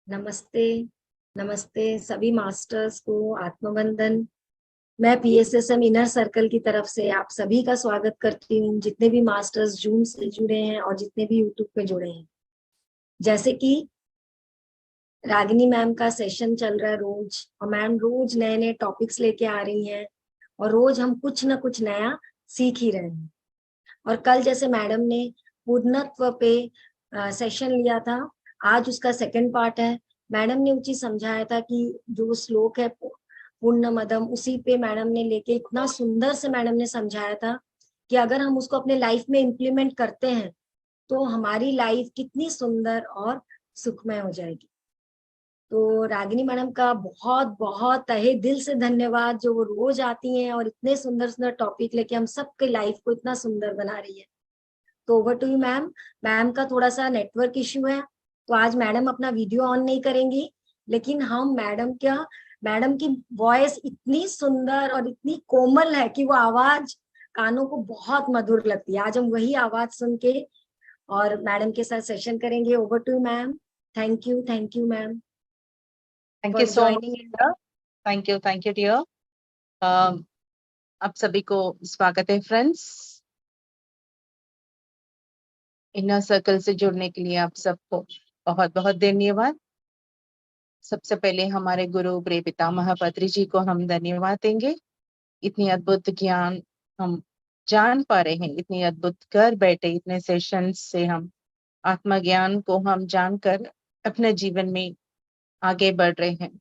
नमस्ते। नमस्ते सभी मास्टर्स को आत्मवंदन। मैं पीएसएसएम इनर सर्कल की तरफ से आप सभी का स्वागत करती हूँ, जितने भी मास्टर्स जूम से जुड़े हैं और जितने भी यूट्यूब पे जुड़े हैं। जैसे कि रागिनी मैम का सेशन चल रहा है रोज, और मैम रोज नए नए टॉपिक्स लेके आ रही हैं और रोज हम कुछ ना कुछ नया सीख ही रहे हैं। और कल जैसे मैडम ने पूर्णत्व पे सेशन लिया था, आज उसका सेकंड पार्ट है। मैडम ने उचित समझाया था कि जो श्लोक है पूर्णमदम, उसी पे मैडम ने लेके इतना सुंदर से मैडम ने समझाया था कि अगर हम उसको अपने लाइफ में इम्प्लीमेंट करते हैं तो हमारी लाइफ कितनी सुंदर और सुखमय हो जाएगी। तो रागिनी मैडम का बहुत बहुत तहे दिल से धन्यवाद, जो वो रोज आती हैं और इतने सुंदर सुंदर टॉपिक लेके हम सबके लाइफ को इतना सुंदर बना रही है। तो over to you ma'am. Ma'am का थोड़ा सा नेटवर्क इश्यू है, तो आज मैडम अपना वीडियो ऑन नहीं करेंगी, लेकिन हम मैडम की वॉइस इतनी सुंदर और इतनी कोमल है कि वो आवाज कानों को बहुत मधुर लगती है। आज हम वही आवाज सुन के और मैडम के साथ सेशन करेंगे। Over to you ma'am. Thank you ma'am thank you for so much joining. Dear. Thank you dear. आप सभी को स्वागत है फ्रेंड्स। इनर सर्कल से जुड़ने के लिए आप सबको बहुत बहुत धन्यवाद। सबसे पहले हमारे गुरु प्रिय पितामह पत्री जी को हम धन्यवाद देंगे। इतनी अद्भुत ज्ञान हम जान पा रहे हैं, इतनी अद्भुत घर बैठे इतने सेशंस से हम आत्मज्ञान को हम जानकर अपने जीवन में आगे बढ़ रहे हैं।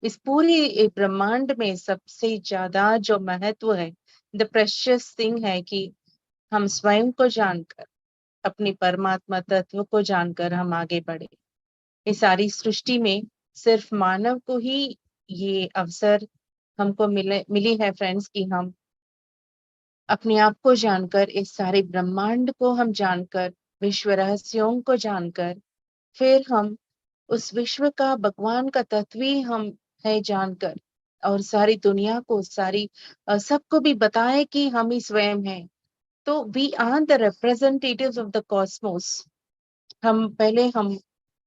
इस पूरी ब्रह्मांड में सबसे ज्यादा जो महत्व है, द प्रेशियस थिंग है कि हम स्वयं को जानकर, अपनी परमात्मा तत्व को जानकर हम आगे बढ़े। इस सारी सृष्टि में सिर्फ मानव को ही ये अवसर हमको मिली है फ्रेंड्स, कि हम अपने आप को जानकर, इस सारे ब्रह्मांड को हम जानकर, विश्व रहस्यों को जानकर, फिर हम उस विश्व का भगवान का तत्व ही हम है जानकर, और सारी दुनिया को, सारी सबको भी बताए कि हम ही स्वयं हैं। तो we are the representatives of the cosmos. हम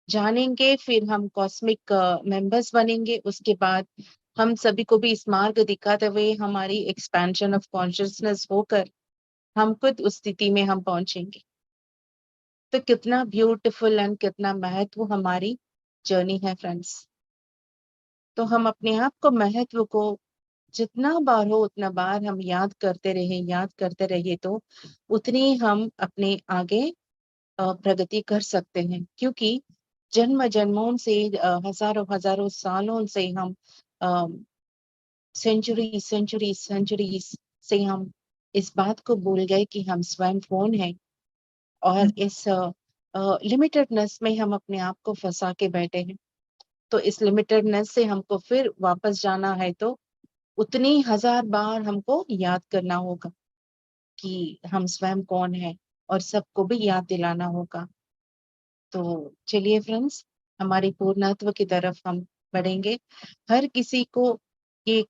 जानेंगे, फिर हम कॉस्मिक मेंबर्स बनेंगे। उसके बाद हम सभी को भी इस मार्ग दिखाते हुए हमारी एक्सपेंशन ऑफ कॉन्शियसनेस होकर हम खुद उस स्थिति में हम पहुंचेंगे। तो कितना ब्यूटीफुल एंड कितना महत्व हमारी जर्नी है फ्रेंड्स। तो हम अपने आप को, महत्व को जितना बार हो उतना बार हम याद करते रहे तो उतनी हम अपने आगे प्रगति कर सकते हैं। क्योंकि जन्म जन्मों से, हजारों हजारों सालों से हम, सेंचुरीज से हम इस बात को भूल गए कि हम स्वयं कौन है। और इस लिमिटेडनेस में हम अपने आप को फंसा के बैठे हैं। तो इस लिमिटेडनेस से हमको फिर वापस जाना है, तो उतनी हजार बार हमको याद करना होगा कि हम स्वयं कौन है, और सबको भी याद दिलाना होगा। तो चलिए फ्रेंड्स, हमारी पूर्णत्व की तरफ हम बढ़ेंगे। हर किसी को ये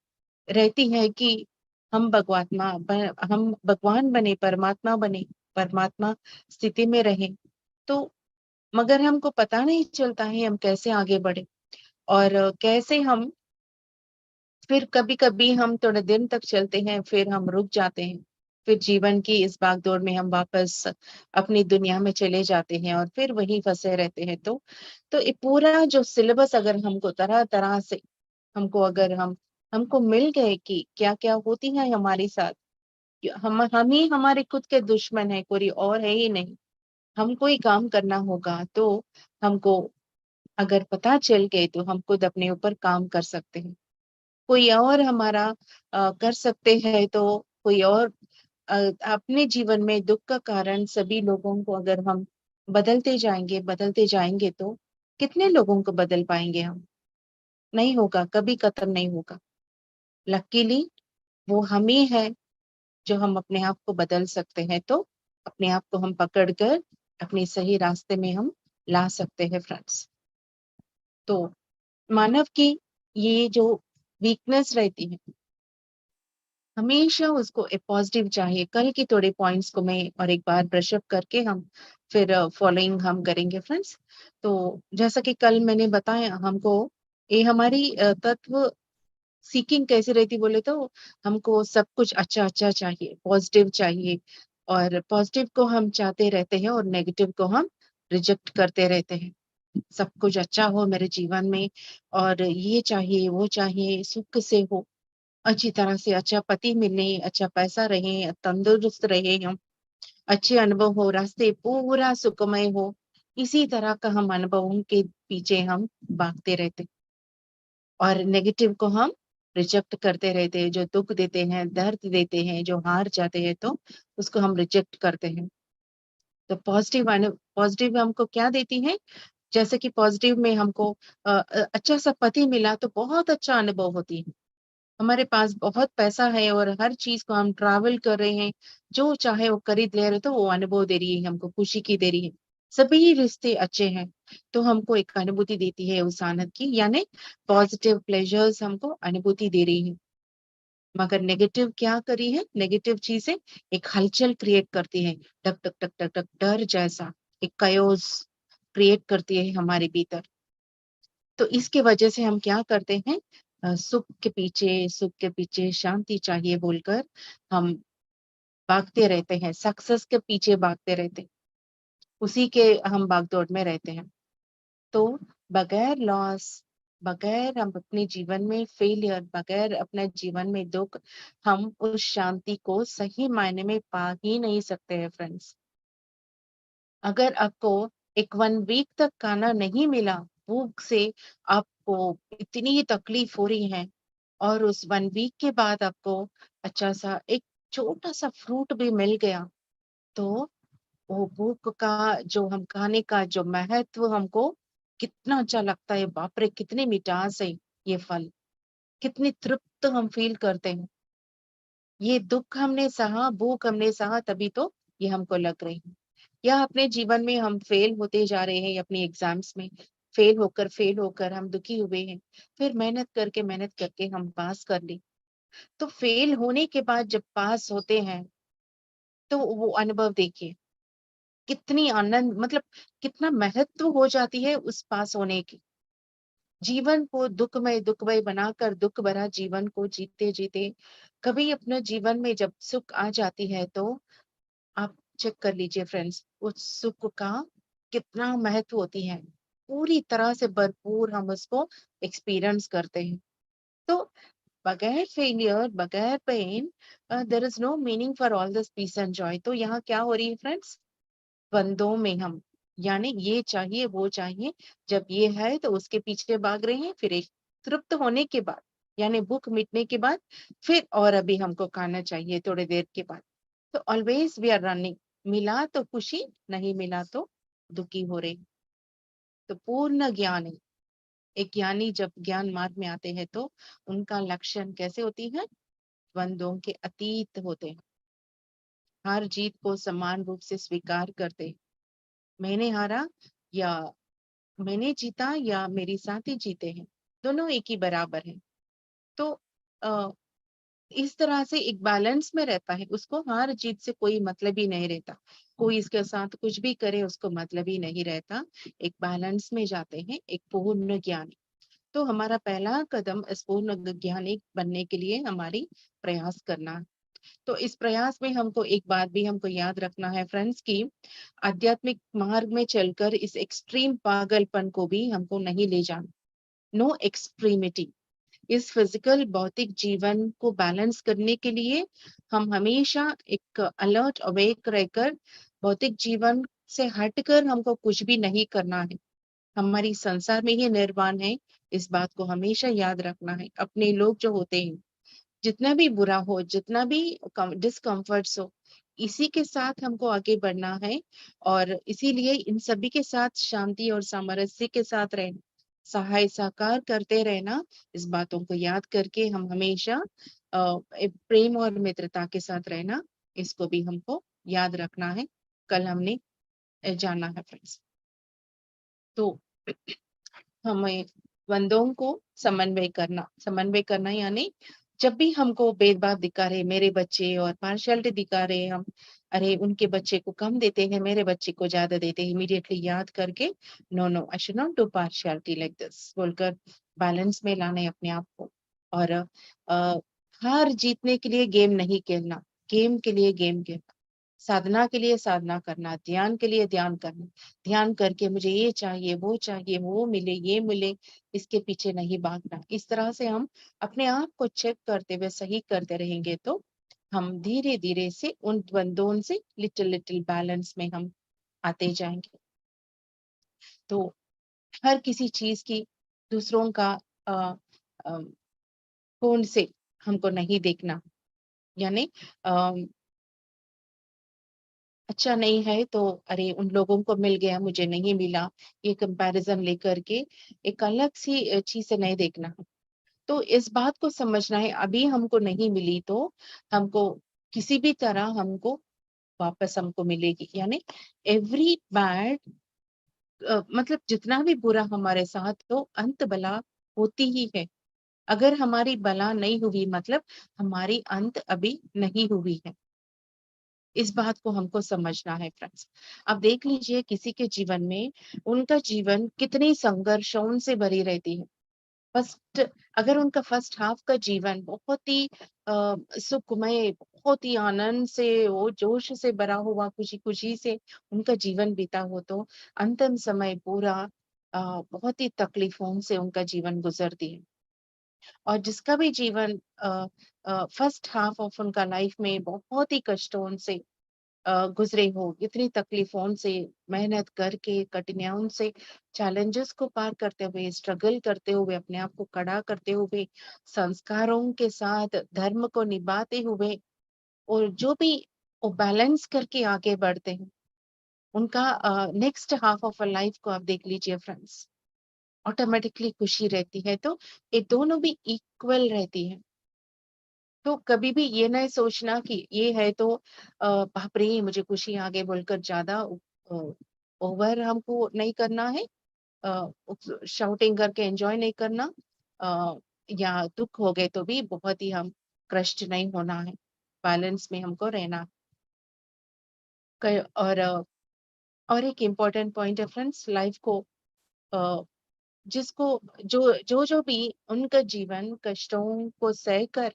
रहती है कि हम भगवान बने, परमात्मा बने, परमात्मा स्थिति में रहें। तो मगर हमको पता नहीं चलता है हम कैसे आगे बढ़े, और कैसे हम, फिर कभी कभी हम थोड़े दिन तक चलते हैं, फिर हम रुक जाते हैं। फिर जीवन की इस भागदौड़ में हम वापस अपनी दुनिया में चले जाते हैं और फिर वहीं फंसे रहते हैं। तो ये पूरा जो सिलेबस अगर हमको तरह तरह से अगर हमको मिल गए कि क्या क्या होती है हमारे साथ, हम ही हमारे खुद के दुश्मन है, कोई और है ही नहीं। हमको ही काम करना होगा। तो हमको अगर पता चल गए तो हम खुद अपने ऊपर काम कर सकते हैं। कोई और हमारा कर सकते हैं, तो कोई और अ, अपने जीवन में दुख का कारण सभी लोगों को अगर हम बदलते जाएंगे तो कितने लोगों को बदल पाएंगे हम? नहीं होगा, कभी खत्म नहीं होगा। लकीली वो हम ही है जो हम अपने आप को बदल सकते हैं। तो अपने आप को हम पकड़ कर अपने सही रास्ते में हम ला सकते हैं फ्रेंड्स। तो मानव की ये जो वीकनेस रहती है, हमेशा उसको एक पॉजिटिव चाहिए। कल के थोड़े पॉइंट्स को मैं और एक बार ब्रश अप करके हम फिर फॉलोइंग हम करेंगे फ्रेंड्स। तो जैसा कि कल मैंने बताया, हमको ये हमारी तत्व सीकिंग कैसे रहती बोले तो, हमको सब कुछ अच्छा अच्छा चाहिए, पॉजिटिव चाहिए, और पॉजिटिव को हम चाहते रहते हैं और नेगेटिव को हम रिजेक्ट करते रहते हैं। सब कुछ अच्छा हो मेरे जीवन में, और ये चाहिए वो चाहिए, सुख से हो, अच्छी तरह से अच्छा पति मिले, अच्छा पैसा रहे, तंदुरुस्त रहे हम, अच्छे अनुभव हो, रास्ते पूरा सुखमय हो, इसी तरह का हम अनुभवों के पीछे हम भागते रहते, और नेगेटिव को हम रिजेक्ट करते रहते हैं। जो दुख देते हैं, दर्द देते हैं, जो हार जाते हैं, तो उसको हम रिजेक्ट करते हैं। तो पॉजिटिव हमको क्या देती है? जैसे कि पॉजिटिव में हमको अच्छा सा पति मिला तो बहुत अच्छा अनुभव होती है। हमारे पास बहुत पैसा है और हर चीज को हम ट्रैवल कर रहे हैं, जो चाहे वो खरीद ले रहे, तो वो अनुभव दे रही है, हमको खुशी की दे रही है। सभी रिश्ते अच्छे हैं, तो हमको एक अनुभूति देती है उस आनंद की, यानी पॉजिटिव प्लेजर्स हमको अनुभूति दे रही है। मगर नेगेटिव क्या करी है? नेगेटिव चीजें एक हलचल क्रिएट करती है, टक टक टक टक टक, डर जैसा एक कयोस क्रिएट करती है हमारे भीतर। तो इसके वजह से हम क्या करते हैं? सुख के पीछे शांति चाहिए बोलकर हम भागते रहते हैं, सक्सेस के पीछे भागते रहते हैं, उसी के हम भागदौड़ में रहते हैं। तो बगैर लॉस, बगैर हम अपने जीवन में फेलियर, बगैर अपने जीवन में दुख, हम उस शांति को सही मायने में पा ही नहीं सकते हैं फ्रेंड्स। अगर आपको एक 1 वीक तक खाना नहीं मिला, भूख से आपको इतनी तकलीफ हो रही है, और उस 1 वीक के बाद आपको अच्छा सा एक छोटा सा फ्रूट भी मिल गया, तो वो भूख का जो हम खाने का जो महत्व हमको कितना अच्छा लगता है। बाप रे, कितनी मिठास है ये फल, कितनी तृप्त हम फील करते हैं। ये दुख हमने सहा, भूख हमने सहा, तभी तो ये हमको लग रही है। या अपने जीवन में हम फेल होते जा रहे हैं, अपनी एग्जाम्स में फेल होकर हम दुखी हुए हैं, फिर मेहनत करके हम पास कर ली। तो फेल होने के बाद जब पास होते हैं, तो वो अनुभव देखिए, कितनी आनंद, मतलब कितना महत्व हो जाती है उस पास होने की। जीवन को दुखमय बनाकर दुख भरा जीवन को जीते जीते, कभी अपने जीवन में जब सुख आ जाती है, तो आप चेक कर लीजिए फ्रेंड्स, उस सुख का कितना महत्व होती है, पूरी तरह से भरपूर हम उसको एक्सपीरियंस करते हैं। तो बगैर फेलियर, बगैर pain, there is no meaning for all this peace and joy. तो यहाँ क्या हो रही है फ्रेंड्स? द्वंद्वों में हम, यानी ये चाहिए वो चाहिए, जब ये है तो उसके पीछे भाग रहे हैं, फिर एक तृप्त होने के बाद, यानी भूख मिटने के बाद, फिर और अभी हमको खाना चाहिए थोड़ी देर के बाद। तो ऑलवेज वी आर रनिंग, मिला तो खुशी, नहीं मिला तो दुखी हो रहे। तो पूर्ण ज्ञान है, एक ज्ञानी जब ज्ञान मार्ग में आते हैं, तो उनका लक्षण कैसे होती है? द्वंद्वों के अतीत होते हैं, हर जीत को समान रूप से स्वीकार करते हैं। मैंने हारा या मैंने जीता या मेरे साथी जीते हैं, दोनों एक ही बराबर हैं। तो अ, इस तरह से एक बैलेंस में रहता है, उसको हार जीत से कोई मतलब ही नहीं रहता, कोई इसके साथ कुछ भी करे उसको मतलब ही नहीं रहता। एक बैलेंस में जाते हैं, एक पूर्ण ज्ञानी। तो हमारा पहला कदम इस पूर्ण ज्ञानी बनने के लिए हमारी प्रयास करना है। तो इस प्रयास में हमको एक बात भी हमको याद रखना है फ्रेंड्स, की आध्यात्मिक मार्ग में चलकर इस एक्सट्रीम पागलपन को भी हमको नहीं ले जाना। No extremity. इस फिजिकल भौतिक जीवन को बैलेंस करने के लिए हम हमेशा एक अलर्ट अवेक रहकर, भौतिक जीवन से हटकर हमको कुछ भी नहीं करना है। हमारी संसार में ही निर्वाण है, इस बात को हमेशा याद रखना है। अपने लोग जो होते हैं, जितना भी बुरा हो, जितना भी डिस्कम्फर्ट्स हो, इसी के साथ हमको आगे बढ़ना है, और इसीलिए इन सभी के साथ शांति और सामरस्य के साथ रहना, सहाय साकार करते रहना, इस बातों को याद करके हम हमेशा एक प्रेम और मित्रता के साथ रहना, इसको भी हमको याद रखना है। कल हमने जाना है फ्रेंड्स। तो हमें द्वंद्वों को समन्वय करना यानी जब भी हमको भेदभाव दिखा रहे मेरे बच्चे और पार्शियलिटी दिखा रहे हम, अरे उनके बच्चे को कम देते हैं, मेरे बच्चे को ज्यादा देते हैं, इमीडिएटली याद करके no no I should not do partiality like this बोलकर बैलेंस में लाना है अपने आप को। और हार जीतने के लिए गेम नहीं खेलना, गेम के लिए गेम खेलना, साधना के लिए साधना करना, ध्यान के लिए ध्यान करना, ध्यान करके मुझे ये चाहिए, वो मिले, ये मिले, इसके पीछे नहीं भागना। इस तरह से हम अपने आप को चेक करते हुए सही करते रहेंगे तो हम धीरे धीरे से उन द्वंद्वों से लिटिल लिटिल बैलेंस में हम आते जाएंगे। तो हर किसी चीज की दूसरों का अ, अ, कोण से हमको नहीं देखना, यानी अच्छा नहीं है तो अरे उन लोगों को मिल गया मुझे नहीं मिला, ये कंपैरिजन लेकर के एक अलग सी चीज से नहीं देखना। तो इस बात को समझना है, अभी हमको नहीं मिली तो हमको किसी भी तरह हमको वापस हमको मिलेगी। यानी एवरी बैड मतलब जितना भी बुरा हमारे साथ हो अंत बला होती ही है। अगर हमारी बला नहीं हुई मतलब हमारी अंत अभी नहीं हुई है। इस बात को हमको समझना है फ्रेंड्स। अब देख लीजिए किसी के जीवन में उनका जीवन कितनी संघर्षों से भरी रहती है। फर्स्ट अगर उनका फर्स्ट हाफ का जीवन बहुत ही सुखमय, बहुत ही आनंद से, वो जोश से भरा हुआ, खुशी खुशी से उनका जीवन बीता हो, तो अंतिम समय पूरा बहुत ही तकलीफों से उनका जीवन गुजरती है। और जिसका भी जीवन फर्स्ट हाफ ऑफ उनका लाइफ में बहुत ही कष्टों से गुजरे हो, इतनी तकलीफों से, मेहनत करके, कठिनाइयों से, चैलेंजेस को पार करते हुए, स्ट्रगल करते हुए, अपने आप को खड़ा करते हुए, संस्कारों के साथ धर्म को निभाते हुए, और जो भी वो बैलेंस करके आगे बढ़ते हैं, उनका नेक्स्ट हाफ ऑफ लाइफ को आप देख लीजिए फ्रेंड्स, ऑटोमेटिकली खुशी रहती है। तो ये दोनों भी इक्वल रहती है। तो कभी भी ये नहीं सोचना कि ये है तो बाप रे मुझे खुशी आ गई बोलकर ज्यादा ओवर हमको नहीं करना है, शाउटिंग करके एंजॉय नहीं करना, अ, या दुख हो गए तो भी बहुत ही हम क्रस्ट नहीं होना है, बैलेंस में हमको रहना। और एक इम्पोर्टेंट पॉइंट है फ्रेंड्स, लाइफ को अ, जिसको जो जो जो भी उनका जीवन कष्टों को सहकर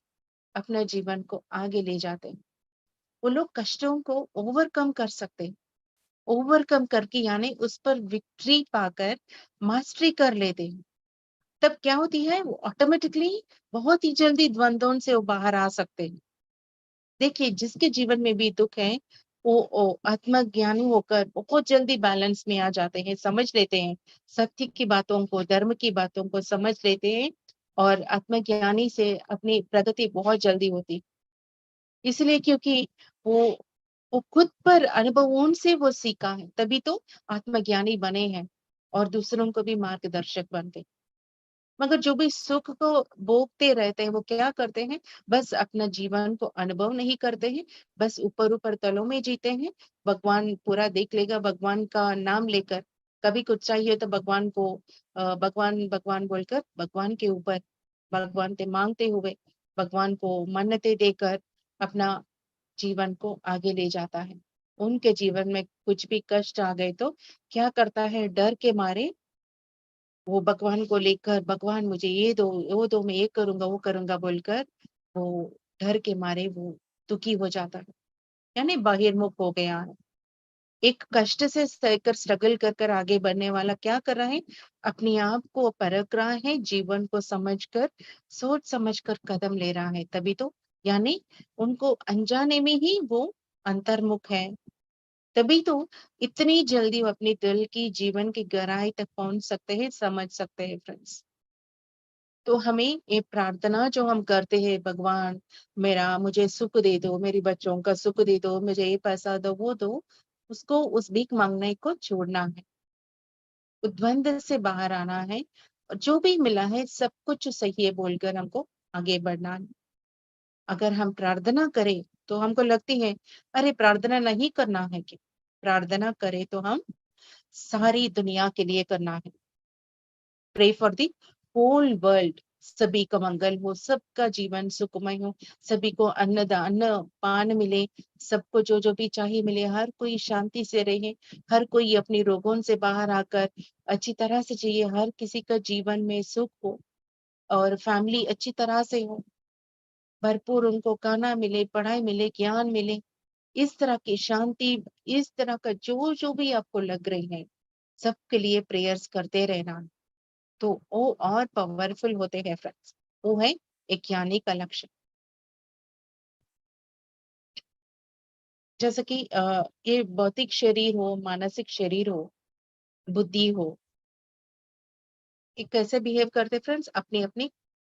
अपने जीवन को आगे ले जाते हैं, वो लोग कष्टों को ओवरकम कर सकते हैं। ओवरकम करके यानी उस पर विक्ट्री पाकर मास्टरी कर लेते हैं। तब क्या होती है, वो ऑटोमेटिकली बहुत ही जल्दी द्वंद्वों से वो बाहर आ सकते हैं। देखिए जिसके जीवन में भी दुख है वो आत्मज्ञानी होकर बहुत जल्दी बैलेंस में आ जाते हैं, समझ लेते हैं सत्य की बातों को, धर्म की बातों को समझ लेते हैं, और आत्मज्ञानी से अपनी प्रगति बहुत जल्दी होती। इसलिए क्योंकि वो वो खुद पर अनुभवों से वो सीखा है, तभी तो आत्मज्ञानी बने हैं और दूसरों को भी मार्गदर्शक बनते। मगर जो भी सुख को भोगते रहते हैं वो क्या करते हैं, बस अपना जीवन को अनुभव नहीं करते हैं, बस ऊपर ऊपर तलों में जीते हैं। भगवान पूरा देख लेगा, भगवान का नाम लेकर कभी कुछ चाहिए तो भगवान को भगवान भगवान बोलकर भगवान के ऊपर भगवान से मांगते हुए, भगवान को मन्नतें देकर अपना जीवन को आगे ले जाता है। उनके जीवन में कुछ भी कष्ट आ गए तो क्या करता है, डर के मारे वो भगवान को लेकर, भगवान मुझे ये दो वो दो, मैं ये करूंगा वो करूंगा बोलकर वो डर के मारे वो दुखी हो जाता है, यानी बहिर्मुख हो गया है। एक कष्ट से सहकर स्ट्रगल कर कर आगे बढ़ने वाला क्या कर रहा है, अपने आप को परख रहा है, जीवन को समझकर, सोच समझकर कदम ले रहा है, तभी तो, यानी उनको अनजाने में ही वो अंतर्मुख है। तभी तो इतनी जल्दी वो अपने दिल की, जीवन की गहराई तक पहुंच सकते हैं, समझ सकते हैं फ्रेंड्स। तो हमें ये प्रार्थना जो हम करते हैं, भगवान मेरा मुझे सुख दे दो, मेरी बच्चों का सुख दे दो, मुझे ये पैसा दो वो दो, उसको उस भीख मांगने को छोड़ना है, द्वंद से बाहर आना है, और जो भी मिला है सब कुछ सही है बोलकर हमको आगे बढ़ना है। अगर हम प्रार्थना करें तो हमको लगती है अरे प्रार्थना नहीं करना है, कि प्रार्थना करें तो हम सारी दुनिया के लिए करना है, pray for the whole world, सभी का मंगल हो, सबका जीवन सुखमय हो, सभी को अन्न पान मिले, सबको जो जो भी चाहिए मिले, हर कोई शांति से रहे, हर कोई अपनी रोगों से बाहर आकर अच्छी तरह से जिए, हर किसी का जीवन में सुख हो और फैमिली अच्छी तरह से हो, भरपूर उनको खाना मिले, पढ़ाई मिले, ज्ञान मिले, इस तरह की शांति, इस तरह का जो जो भी आपको लग रही है, सबके लिए प्रेयर्स करते रहना, तो वो और पावरफुल होते हैं फ्रेंड्स। वो है एक ज्ञानी का लक्षण। जैसे कि ये भौतिक शरीर हो, मानसिक शरीर हो, बुद्धि हो, ये कैसे बिहेव करते फ्रेंड्स, अपनी अपनी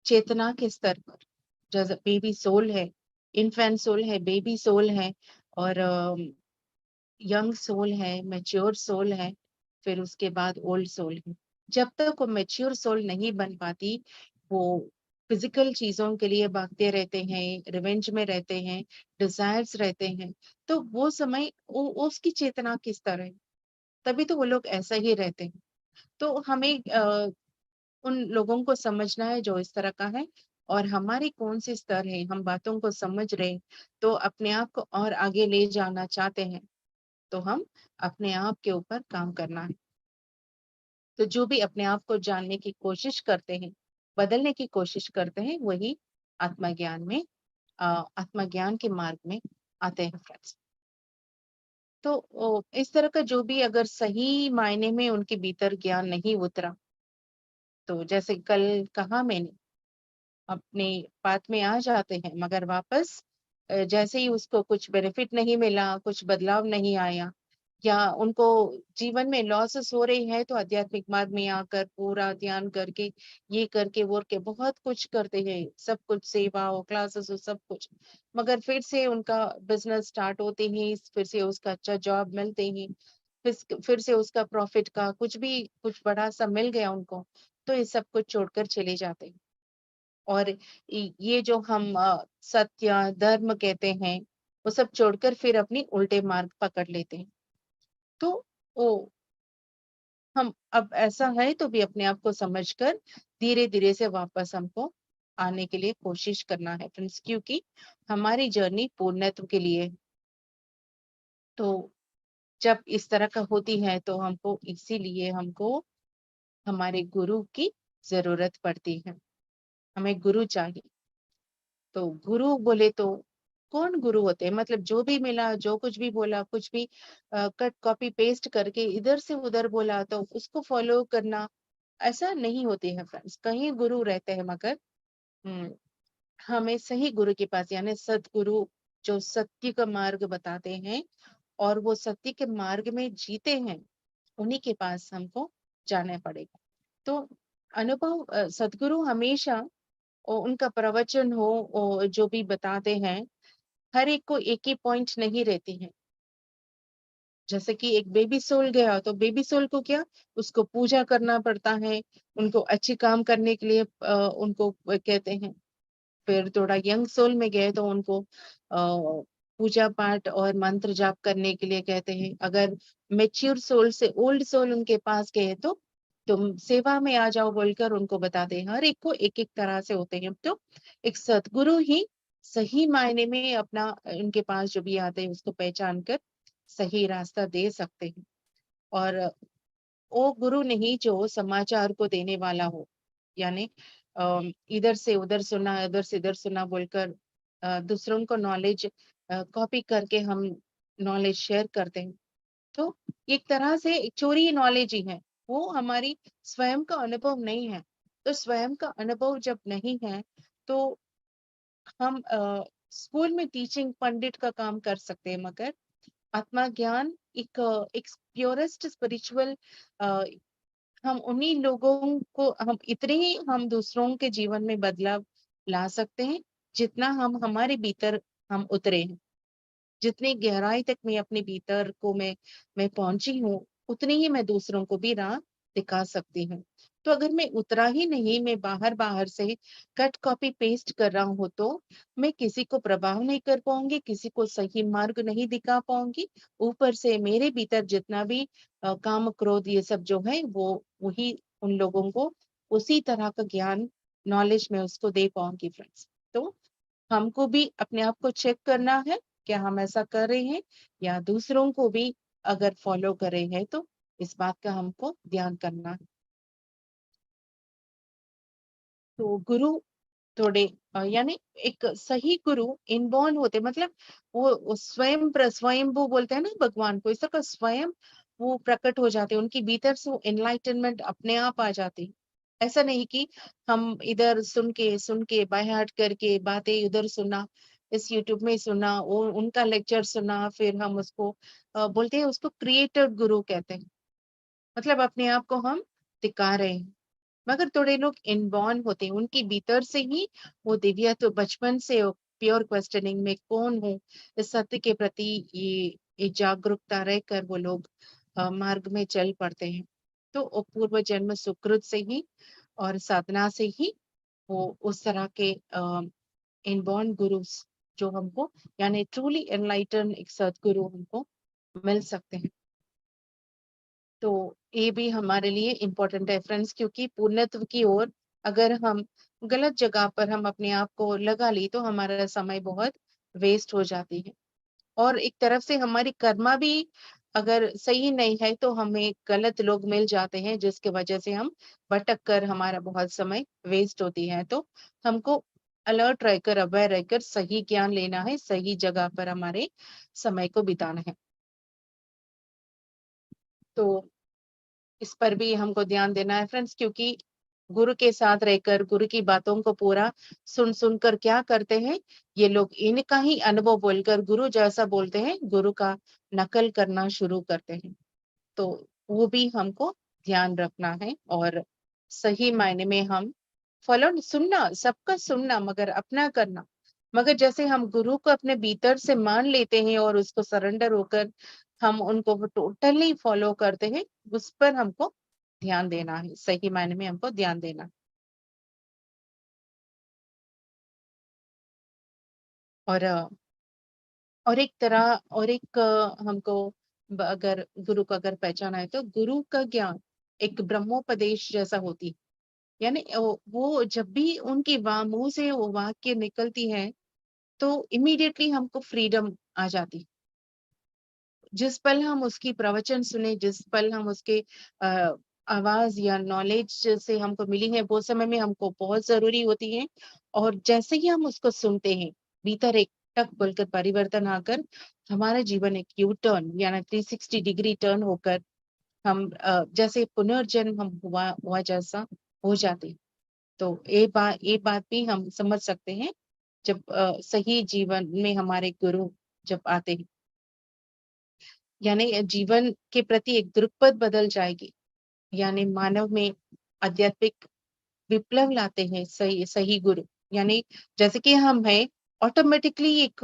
चेतना के स्तर पर। जैसे बेबी सोल है, इन्फेंट सोल है, बेबी सोल है, और यंग सोल है, मैच्योर सोल है, फिर उसके बाद ओल्ड सोल है। जब तक वो मैच्योर सोल नहीं बन पाती, वो फिजिकल चीजों के लिए भागते रहते हैं, रिवेंज में रहते हैं, डिजायर्स रहते हैं, तो वो समय उसकी चेतना किस तरह है, तभी तो वो लोग ऐसा ही रहते हैं। तो हमें उन लोगों को समझना है जो इस तरह का है, और हमारी कौन सी स्तर है, हम बातों को समझ रहे, तो अपने आप को और आगे ले जाना चाहते हैं, तो हम अपने आप के ऊपर काम करना है। तो जो भी अपने आप को जानने की कोशिश करते हैं, बदलने की कोशिश करते हैं, वही आत्मज्ञान में आत्मज्ञान के मार्ग में आते हैं फ्रेंड्स। तो इस तरह का जो भी अगर सही मायने में उनके भीतर ज्ञान नहीं उतरा, तो जैसे कल कहा मैंने, अपने बात में आ जाते हैं, मगर वापस जैसे ही उसको कुछ बेनिफिट नहीं मिला, कुछ बदलाव नहीं आया, या उनको जीवन में लॉसेस हो रही है, तो आध्यात्मिक मार्ग में आकर पूरा ध्यान करके, ये करके वो के बहुत कुछ करते हैं, सब कुछ सेवा हो, क्लासेस हो, सब कुछ, मगर फिर से उनका बिजनेस स्टार्ट होते ही, फिर से उसका अच्छा जॉब मिलते ही, फिर से उसका प्रॉफिट का कुछ भी कुछ बड़ा सा मिल गया उनको, तो ये सब कुछ छोड़कर चले जाते हैं। और ये जो हम सत्य धर्म कहते हैं, वो सब छोड़कर फिर अपनी उल्टे मार्ग पकड़ लेते हैं। तो ओ हम अब ऐसा है तो भी अपने आप को समझकर धीरे धीरे से वापस हमको आने के लिए कोशिश करना है फ्रेंड्स, क्योंकि हमारी जर्नी पूर्णत्व के लिए है। तो जब इस तरह का होती है, तो हमको इसीलिए हमको हमारे गुरु की जरूरत पड़ती है, हमें गुरु चाहिए। तो गुरु बोले तो कौन गुरु होते हैं, मतलब जो भी मिला, जो कुछ भी बोला, कुछ भी कट कॉपी पेस्ट करके इधर से उधर बोला तो उसको फॉलो करना, ऐसा नहीं होती है फ्रेंड्स। कहीं गुरु रहते हैं, मगर हम्म, हमें सही गुरु के पास, यानी सतगुरु, जो सत्य का मार्ग बताते हैं और वो सत्य के मार्ग में जीते हैं, उन्हीं के पास हमको जाना पड़ेगा। तो अनुभव सतगुरु हमेशा उनका प्रवचन हो, जो भी बताते हैं, हर एक को एक ही पॉइंट नहीं रहती है। जैसे कि एक बेबी सोल गया, तो बेबी सोल को क्या, उसको पूजा करना पड़ता है, उनको अच्छे काम करने के लिए उनको कहते हैं। फिर थोड़ा यंग सोल में गए तो उनको पूजा पाठ और मंत्र जाप करने के लिए कहते हैं। अगर मेच्योर सोल से ओल्ड सोल उनके पास गए तो तुम सेवा में आ जाओ बोलकर उनको बताते हैं। हर एक को एक एक तरह से होते हैं। तो एक सतगुरु ही सही मायने में अपना उनके पास जो भी आते हैं उसको पहचान कर सही रास्ता दे सकते हैं। और वो गुरु नहीं जो समाचार को देने वाला हो, यानी इधर से उधर सुना, इधर से इधर सुना बोलकर दूसरों को नॉलेज कॉपी करके हम नॉलेज शेयर करते हैं। तो एक तरह से एक चोरी नॉलेज ही है, वो हमारी स्वयं का अनुभव नहीं है। तो स्वयं का अनुभव जब नहीं है, तो हम स्कूल में टीचिंग पंडित का काम कर सकते हैं, मगर आत्मा ज्ञान एक प्योरेस्ट स्पिरिचुअल, हम उन्हीं लोगों को, हम इतने ही हम दूसरों के जीवन में बदलाव ला सकते हैं जितना हम हमारे भीतर हम उतरे हैं। जितनी गहराई तक मैं अपने भीतर को मैं पहुंची हूँ, उतनी ही मैं दूसरों को भी राह दिखा सकती हूँ। तो अगर मैं उतरा ही नहीं, मैं बाहर बाहर से कट कॉपी पेस्ट कर रहा हूँ, तो मैं किसी को प्रभाव नहीं कर पाऊंगी, किसी को सही मार्ग नहीं दिखा पाऊंगी। ऊपर से मेरे भीतर जितना भी काम क्रोध ये सब जो है, वो वही उन लोगों को उसी तरह का ज्ञान नॉलेज में उसको दे पाऊंगी फ्रेंड्स। तो हमको भी अपने आप को चेक करना है, क्या हम ऐसा कर रहे हैं या दूसरों को भी अगर फॉलो कर रहे हैं तो इस बात का हमको ध्यान करना है। तो गुरु थोड़े यानी एक सही गुरु इनबॉर्न होते, मतलब वो स्वयं स्वयं वो बोलते हैं ना भगवान को, इस तरह का स्वयं वो प्रकट हो जाते हैं, उनकी भीतर से वो एनलाइटनमेंट अपने आप आ जाती। ऐसा नहीं कि हम इधर सुन के बाय हार्ट करके बातें उधर सुना, इस यूट्यूब में सुना, वो उनका लेक्चर सुना, फिर हम उसको बोलते हैं, उसको क्रिएटेड गुरु कहते हैं, मतलब अपने आप को हम दिखा रहे हैं। मगर थोड़े लोग इनबॉर्न होते हैं, उनकी भीतर से ही वो दिव्या तो बचपन से प्योर क्वेश्चनिंग में कौन हूँ, इस सत्य के प्रति ये जागरूकता रहकर वो लोग मार्ग में चल पड़ते हैं। तो वो पूर्व जन्म सुकृत से ही और साधना से ही वो उस तरह के इनबॉर्न गुरु जो हमको यानी ट्रूली एनलाइटन एक सदगुरु हमको मिल सकते हैं। तो ये भी हमारे लिए इम्पोर्टेंट है फ्रेंड्स, क्योंकि पूर्णत्व की ओर अगर हम गलत जगह पर हम अपने आप को लगा ली तो हमारा समय बहुत वेस्ट हो जाती है। और एक तरफ से हमारी कर्मा भी अगर सही नहीं है तो हमें गलत लोग मिल जाते हैं, जिसकी वजह से हम भटक कर हमारा बहुत समय वेस्ट होती है। तो हमको अलर्ट रहकर, अवेयर रहकर सही ज्ञान लेना है, सही जगह पर हमारे समय को बिताना है। तो इस पर भी हमको ध्यान देना है फ्रेंड्स, क्योंकि गुरु के साथ रहकर गुरु की बातों को पूरा सुन कर क्या करते हैं ये लोग, इनका ही अनुभव बोलकर गुरु जैसा बोलते हैं, गुरु का नकल करना शुरू करते हैं। तो वो भी हमको ध्यान रखना है और सही मायने में हम फॉलो सुनना, सबका सुनना मगर अपना करना। मगर जैसे हम गुरु को अपने भीतर से मान लेते हैं और उसको सरेंडर होकर हम उनको टोटली फॉलो करते हैं, उस पर हमको ध्यान देना है, सही मायने में हमको ध्यान देना। और और एक तरह और एक हमको अगर गुरु को अगर पहचाना है तो गुरु का ज्ञान एक ब्रह्मोपदेश जैसा होती, यानी वो जब भी उनकी मुंह से वो वाक्य निकलती है तो इमीडिएटली हमको फ्रीडम आ जाती। जिस पल हम उसकी प्रवचन सुने, जिस पल हम उसके आवाज या नॉलेज से हमको मिली है, वो समय में हमको बहुत जरूरी होती है। और जैसे ही हम उसको सुनते हैं, भीतर एक टक बोलकर परिवर्तन आकर हमारा जीवन एक यू टर्न यानी 360 डिग्री टर्न होकर हम जैसे पुनर्जन्म हम हुआ जैसा हो जाते। तो ये बात भी हम समझ सकते हैं जब सही जीवन में हमारे गुरु जब आते हैं, यानी जीवन के प्रति एक दृक्पथ बदल जाएगी, यानी मानव में आध्यात्मिक विप्लव लाते हैं सही सही गुरु। यानी जैसे कि हम है ऑटोमेटिकली एक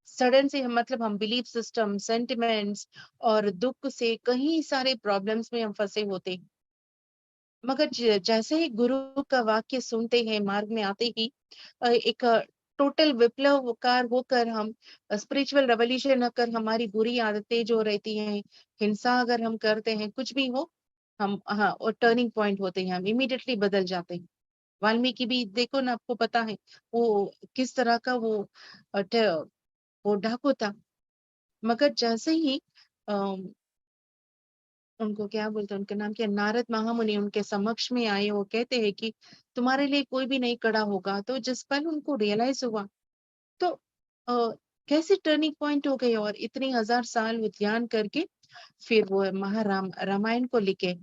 सडन से मतलब हम बिलीफ सिस्टम, सेंटिमेंट्स और दुख से कई सारे प्रॉब्लम्स में हम फंसे होते हैं। मगर जैसे ही गुरु का वाक्य सुनते हैं, मार्ग में आते ही एक टोटल विप्लवकार होकर हम स्पिरिचुअल रेवोल्यूशन होकर हमारी बुरी आदतें जो रहती हैं, हिंसा अगर हम करते हैं, कुछ भी हो, हम हाँ और टर्निंग पॉइंट होते हैं, हम इमीडिएटली बदल जाते हैं। वाल्मीकि भी देखो ना, आपको पता है वो किस तरह का वो डाकू था। मगर जैसे ही उनको क्या बोलते हैं, उनका नाम क्या, नारद महामुनि उनके समक्ष में आए, वो कहते हैं कि तुम्हारे लिए कोई भी नहीं खड़ा होगा। तो जिस पल उनको रियलाइज हुआ तो कैसे टर्निंग पॉइंट हो गए और इतनी 1000 साल वो ध्यान करके फिर वो रामायण को लिखे।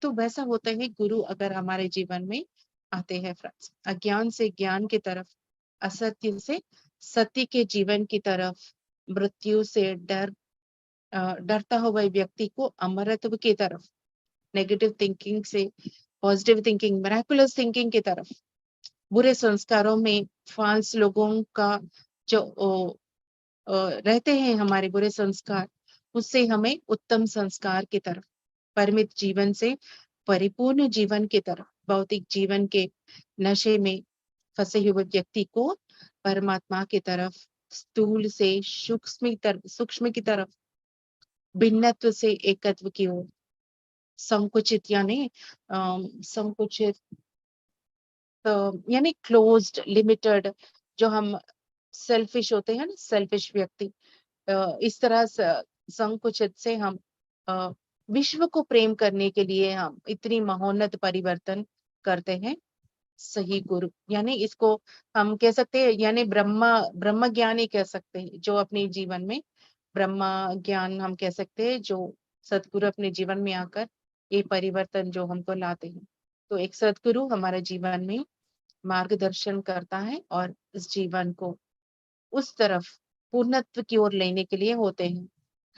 तो वैसा होता है गुरु अगर हमारे जीवन में आते हैं फ्रेंड्स, अज्ञान से ज्ञान की तरफ, असत्य से सत्य के जीवन की तरफ, मृत्यु से डरता हुआ व्यक्ति को अमरत्व की तरफ, नेगेटिव थिंकिंग से पॉजिटिव थिंकिंग, मिराकुलस थिंकिंग की तरफ, बुरे संस्कारों में फॉल्स लोगों का जो रहते हैं हमारे बुरे संस्कार, उससे हमें उत्तम संस्कार की तरफ, परिमित जीवन से परिपूर्ण जीवन की तरफ, भौतिक जीवन के नशे में फंसे हुए व्यक्ति को परमात्मा की तरफ, स्थूल से सूक्ष्म की तरफ, भिन्नत्व से एकत्व की ओर, संकुचित यानी संकुचित यानी क्लोज्ड, लिमिटेड, जो हम सेल्फिश होते हैं ना, सेल्फिश व्यक्ति, इस तरह संकुचित से हम विश्व को प्रेम करने के लिए हम इतनी महोन्नत परिवर्तन करते हैं। सही गुरु यानी इसको हम कह सकते हैं, यानी ब्रह्म ज्ञान ही कह सकते हैं, जो अपने जीवन में ब्रह्म ज्ञान हम कह सकते हैं, जो सतगुरु अपने जीवन में आकर ये परिवर्तन जो हमको लाते हैं। तो एक सतगुरु हमारे जीवन में मार्गदर्शन करता है और इस जीवन को उस तरफ पूर्णत्व की ओर लेने के लिए होते हैं।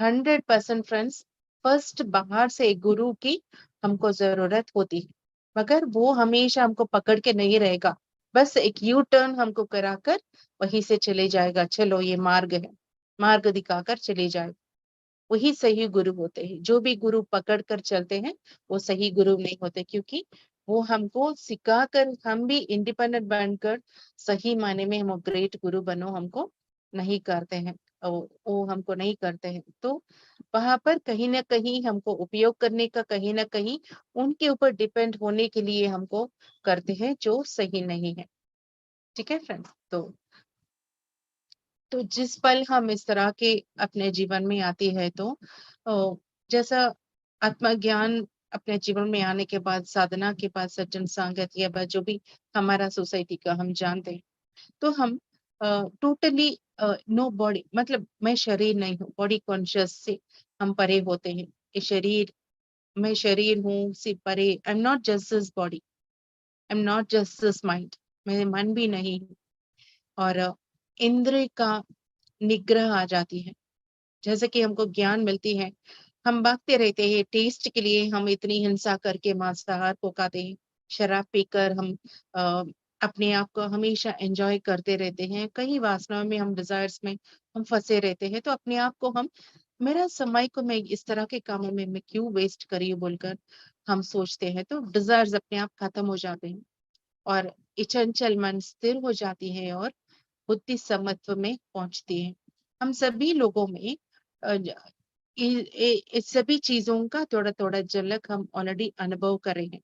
100% फ्रेंड्स, फर्स्ट बाहर से एक गुरु की हमको जरूरत होती है, मगर वो हमेशा हमको पकड़ के नहीं रहेगा, बस एक यू टर्न हमको कराकर वहीं से चले जाएगा, चलो ये मार्ग है, मार्ग दिखाकर चले जाएगा। वही सही गुरु होते हैं। जो भी गुरु पकड़ कर चलते हैं वो सही गुरु नहीं होते, क्योंकि वो हमको सिखाकर हम भी इंडिपेंडेंट बनकर सही मायने में हम ग्रेट गुरु बनो हमको नहीं करते हैं, वो हमको नहीं करते हैं। तो वहां पर कहीं ना कहीं हमको उपयोग करने का, कहीं ना कहीं उनके ऊपर डिपेंड होने के लिए हमको करते हैं, जो सही नहीं है। ठीक है फ्रेंड्स, तो जिस पल हम इस तरह के अपने जीवन में आती है, तो जैसा आत्मज्ञान अपने जीवन में आने के बाद, साधना के बाद, सज्जन संगत के बाद, जो भी हमारा सोसाइटी का हम जानते हैं, तो हम टोटली नो बॉडी, मतलब मैं शरीर नहीं हूँ, बॉडी कॉन्शियस से हम परे होते हैं। ये शरीर, मैं शरीर हूँ से परे, आई am not just this body, I am not just this mind, मेरे मन भी नहीं हूँ। और इंद्र का निग्रह आ जाती है। जैसे कि हमको ज्ञान मिलती है, हम भागते रहते हैं टेस्ट के लिए, हम इतनी हिंसा करके मांसाहार को खाते हैं, शराब पीकर हम अ, अपने आप को हमेशा एंजॉय करते रहते हैं, कई वासनाओं में, हम डिजायर्स में हम फंसे रहते हैं। तो अपने आप को हम, मेरा समय को मैं इस तरह के कामों में मैं क्यों वेस्ट करी हूँ बोलकर हम सोचते हैं, तो डिजायर्स अपने आप खत्म हो जाते हैं और ये चंचल मन स्थिर हो जाती है और बुद्धि समत्व में पहुंचती है। हम सभी लोगों में इस सभी चीजों का थोड़ा थोड़ा झलक हम ऑलरेडी अनुभव कर रहे हैं।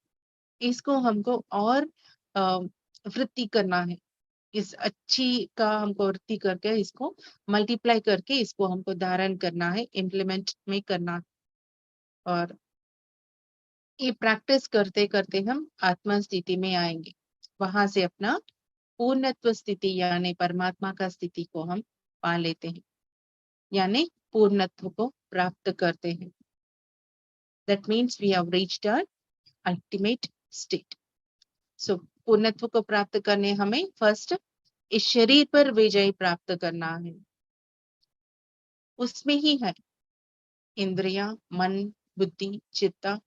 इसको हमको और अ, वृद्धि करना है, इस अच्छी का हमको वृद्धि करके इसको मल्टीप्लाई करके इसको हमको धारण करना है, इम्प्लीमेंट में करना है। और ये प्रैक्टिस करते करते हम आत्मा स्थिति में आएंगे, वहां से अपना पूर्णत्व स्थिति यानी परमात्मा का स्थिति को हम पा लेते हैं, यानी पूर्णत्व को प्राप्त करते हैं। That means we have reached our ultimate state. So पूर्णत्व को प्राप्त करने हमें फर्स्ट इस शरीर पर विजय प्राप्त करना है। उसमें ही है इंद्रिया, मन, बुद्धि, चित्ता,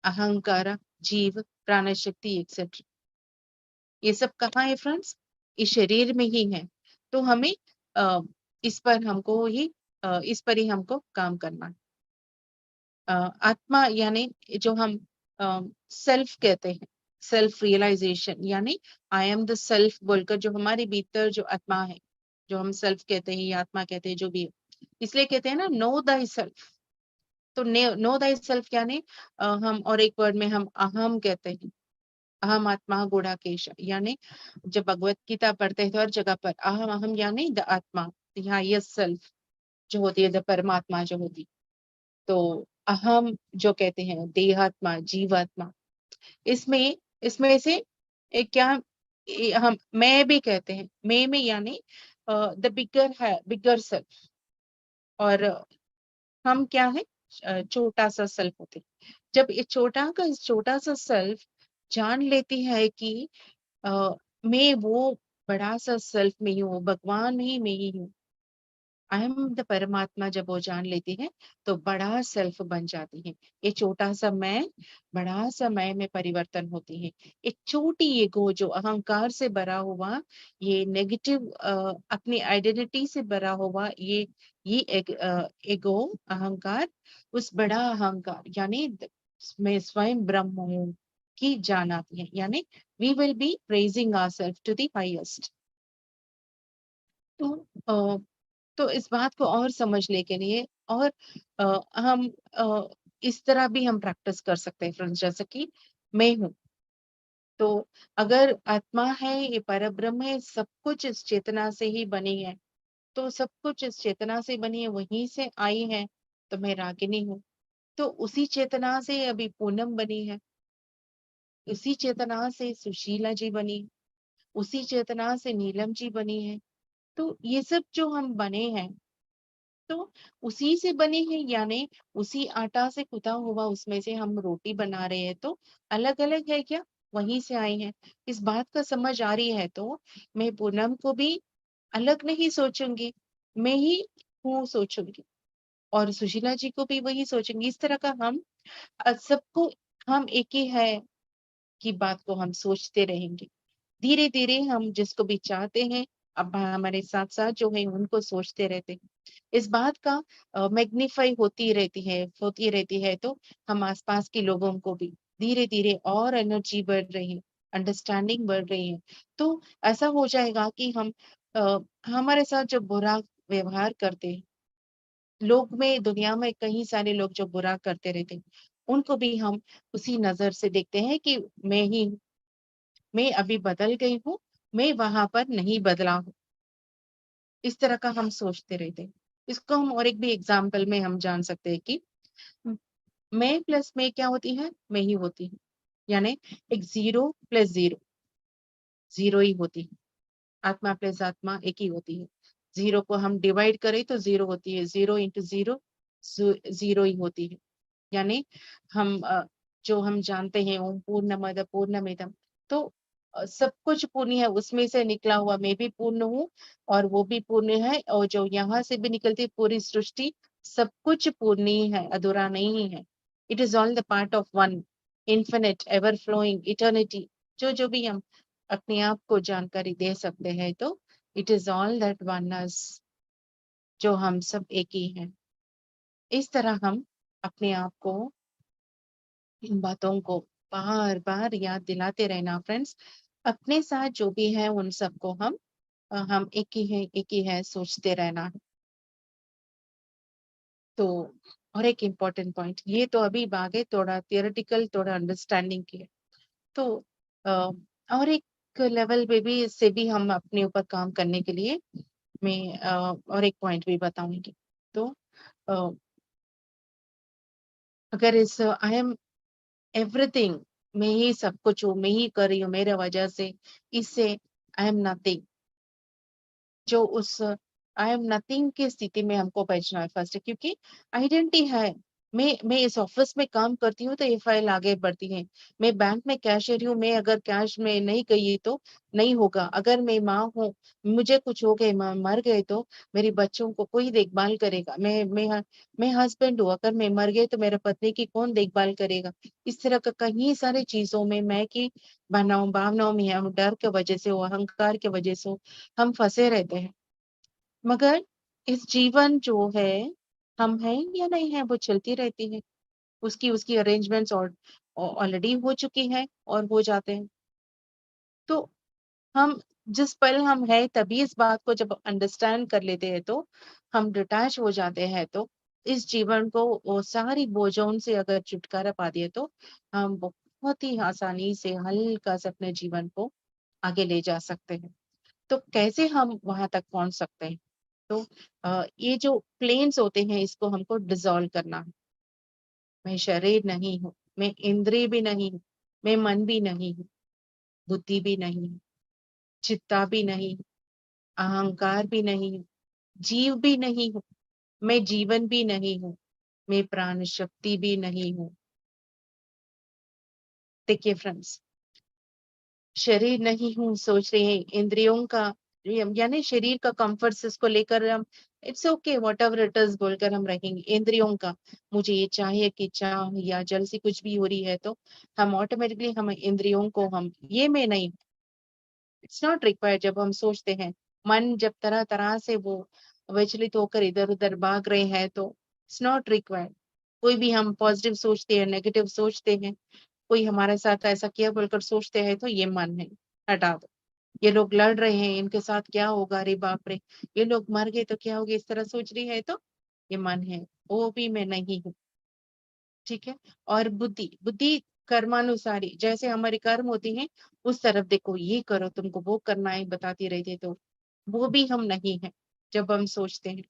अहंकार, जीव, प्राण शक्ति एक्सेट्रा। ये सब कहाँ है फ्रेंड्स? इस शरीर में ही है। तो हमें अ, इस पर हमको ही इस पर ही हमको काम करना है। आत्मा यानी जो हम सेल्फ कहते हैं, सेल्फ रियलाइजेशन, यानी आई एम द सेल्फ बोलकर जो हमारे भीतर जो आत्मा है, जो हम सेल्फ कहते हैं या आत्मा कहते हैं, जो भी है, इसलिए कहते हैं ना नो दाई सेल्फ। तो नो दाई सेल्फ यानी हम और एक वर्ड में हम अहम कहते हैं, अहम आत्मा गुणाकेश, यानी जब भगवत गीता पढ़ते हैं तो हर जगह पर अहम अहम यानी द आत्मा, द हाईएस्ट सेल्फ जो होती है, द परमात्मा जो होती। तो अहम जो कहते हैं देहात्मा, जीवात्मा, इसमें इसमें से एक क्या, हम मैं भी कहते हैं, मैं में यानी द बिगर है, बिगर सेल्फ। और हम क्या है, छोटा सा सेल्फ होते हैं। जब ये छोटा सा सेल्फ जान लेती है कि मैं वो बड़ा सा सेल्फ में ही हूँ, भगवान ही में ही हूँ, आई एम द परमात्मा, जब वो जान लेती है तो बड़ा सेल्फ बन जाती है। ये छोटा सा मैं बड़ा सा मैं में परिवर्तन होती है। एक छोटी ईगो जो अहंकार से भरा हुआ, ये नेगेटिव अपनी आइडेंटिटी से भरा हुआ, ये एक ईगो अहंकार, उस बड़ा अहंकार यानी मैं स्वयं ब्रह्म हूँ की जान आती है, यानी we will be praising ourself to the highest. तो तो इस बात को और समझने के लिए और हम इस तरह भी हम प्रैक्टिस कर सकते हैं फ्रेंड्स, जैसे कि मैं हूँ, तो अगर आत्मा है, ये परब्रह्म है, सब कुछ इस चेतना से ही बनी है, तो सब कुछ इस चेतना से बनी है, वहीं से आई है, तो मैं रागिनी हूँ। तो उसी चेतना से अभी पूनम बनी है, उसी चेतना से सुशीला जी बनी, उसी चेतना से नीलम जी बनी है। तो ये सब जो हम बने हैं, तो उसी से बने हैं, यानी उसी आटा से गुथा हुआ उसमें से हम रोटी बना रहे हैं, तो अलग अलग है क्या? वहीं से आए हैं। इस बात का समझ आ रही है तो मैं पूनम को भी अलग नहीं सोचूंगी, मैं ही हूँ सोचूंगी, और सुशीला जी को भी वही सोचेंगे। इस तरह का हम सबको हम एक ही है की बात को हम सोचते रहेंगे। धीरे धीरे हम जिसको भी चाहते हैं, अब हमारे साथ साथ जो है उनको सोचते रहते हैं। इस बात का मैग्नीफाई होती रहती है, तो हम आसपास के लोगों को भी धीरे धीरे और एनर्जी बढ़ रही है, अंडरस्टैंडिंग बढ़ रही है। तो ऐसा हो जाएगा कि हम हमारे साथ जो बुरा व्यवहार करते हैं, लोग में दुनिया में कई सारे लोग जो बुरा करते रहते हैं, उनको भी हम उसी नजर से देखते हैं कि मैं ही हूँ, मैं अभी बदल गई हूँ, मैं वहां पर नहीं बदला हूँ। इस तरह का हम सोचते रहते हैं। इसको हम और एक भी एग्जाम्पल में हम जान सकते हैं कि मैं प्लस मैं क्या होती है? मैं ही होती हूँ। यानी एक जीरो प्लस जीरो, जीरो ही होती है। आत्मा प्लस आत्मा एक ही होती है। जीरो को हम डिवाइड करें तो जीरो होती है, जीरो इंटू जीरो जीरो ही होती है। यानी हम जो हम जानते हैं ओम पूर्णमद पूर्णमिदम, तो सब कुछ पूर्ण है, उसमें से निकला हुआ मैं भी पूर्ण हूँ, और वो भी पूर्ण है, और जो यहाँ से भी निकलती है पूरी सृष्टि, सब कुछ पूर्ण ही है, अधूरा नहीं है। It is all the part of one infinite ever flowing eternity. जो जो भी हम अपने आप को जानकारी दे सकते हैं, तो it is all that oneness, जो हम सब एक ही हैं। इस तरह हम अपने आप को, इन बातों को बार बार याद दिलाते रहना फ्रेंड्स। अपने साथ जो भी है उन सबको हम एक ही है सोचते रहना है। तो और एक इम्पोर्टेंट पॉइंट, ये तो अभी बात है थोड़ा थियोरेटिकल, थोड़ा अंडरस्टैंडिंग की है। तो अ, और एक लेवल पे भी, इससे भी हम अपने ऊपर काम करने के लिए मैं और एक पॉइंट भी बताऊंगी। तो अ, अगर इस आई एम एवरीथिंग, मैं ही सब कुछ हूँ, मैं ही कर रही हूँ, मेरे वजह से, इससे आई एम नथिंग, जो उस आई एम नथिंग की स्थिति में हमको पहुंचना है फर्स्ट, क्योंकि आइडेंटिटी है। मैं इस ऑफिस में काम करती हूँ तो ये फाइल आगे बढ़ती है। मैं बैंक में कैशियर हूँ, मैं अगर कैश में नहीं गई तो नहीं होगा। अगर मैं माँ हूँ, मुझे कुछ हो गए, मर गए, तो मेरे बच्चों को कोई देखभाल करेगा। मैं हस्बैंड हूँ, अगर मैं मर गए तो मेरे पत्नी की कौन देखभाल करेगा? इस तरह का कई सारी चीजों में मैं की भावनाओं में हम डर के वजह से हो, अहंकार के वजह से हो, हम फंसे रहते हैं। मगर इस जीवन जो है, हम हैं या नहीं है, वो चलती रहती है। उसकी उसकी अरेंजमेंट्स और ऑलरेडी हो चुकी है और हो जाते हैं। तो हम जिस पल हम है, तभी इस बात को जब अंडरस्टैंड कर लेते हैं, तो हम डिटैच हो जाते हैं। तो इस जीवन को वो सारी बोझों से अगर छुटकारा पा दिए, तो हम बहुत ही आसानी से हल्का से अपने जीवन को आगे ले जा सकते हैं। तो कैसे हम वहां तक पहुंच सकते हैं? तो ये जो प्लेन्स होते हैं, इसको हमको डिसॉल्व करना है। मैं शरीर नहीं हूँ, मैं इंद्रिय भी नहीं हूँ, मैं मन भी नहीं हूँ, बुद्धि भी नहीं हूँ, चित्ता भी नहीं हूँ, अहंकार भी नहीं हूँ, जीव भी नहीं हूँ, मैं जीवन भी नहीं हूँ, मैं प्राण शक्ति भी नहीं हूँ। देखिए फ्रेंड्स, शरीर नहीं हूँ सोच रहे हैं, इंद्रियों का यानी शरीर का कंफर्ट्स, इसको लेकर हम it's okay what ever it is बोलकर हम रहेंगे। इंद्रियों का, मुझे ये चाहिए कि चाह या जल से कुछ भी हो रही है, तो हम ऑटोमेटिकली हम इंद्रियों को हम ये मैं नहीं, इट्स नॉट रिक्वायर्ड। जब हम सोचते हैं, मन जब तरह तरह से वो विचलित होकर इधर उधर भाग रहे हैं, तो इट्स नॉट रिक्वायर्ड। कोई भी हम पॉजिटिव सोचते हैं, नेगेटिव सोचते हैं, कोई हमारे साथ ऐसा किया बोलकर सोचते हैं, तो ये मन है, हटा दो। ये लोग लड़ रहे हैं, इनके साथ क्या होगा, अरे बाप रे, ये लोग मर गए तो क्या होगा, इस तरह सोच रही है, तो ये मन है, वो भी मैं नहीं हूँ। ठीक है। और बुद्धि बुद्धि कर्मानुसारी जैसे हमारे कर्म होते हैं उस तरफ देखो, ये करो, तुमको वो करना है बताती रहती है, तो वो भी हम नहीं है जब हम सोचते हैं।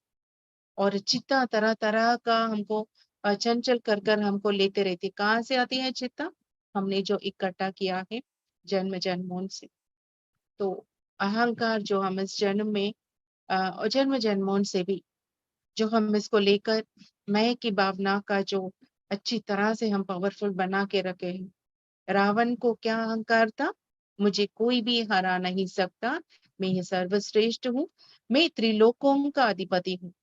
और चित्ता तरह तरह का हमको चंचल कर कर हमको लेते रहती। कहाँ से आती है चित्ता? हमने जो इकट्ठा किया है जन्म जन्मों से। तो अहंकार जो हम इस जन्म में और जन्म जन्मों से भी जो हम इसको लेकर मैं की भावना का जो अच्छी तरह से हम पावरफुल बना के रखे हैं। रावण को क्या अहंकार था? मुझे कोई भी हरा नहीं सकता, मैं ये सर्वश्रेष्ठ हूँ, मैं त्रिलोकों का अधिपति हूँ,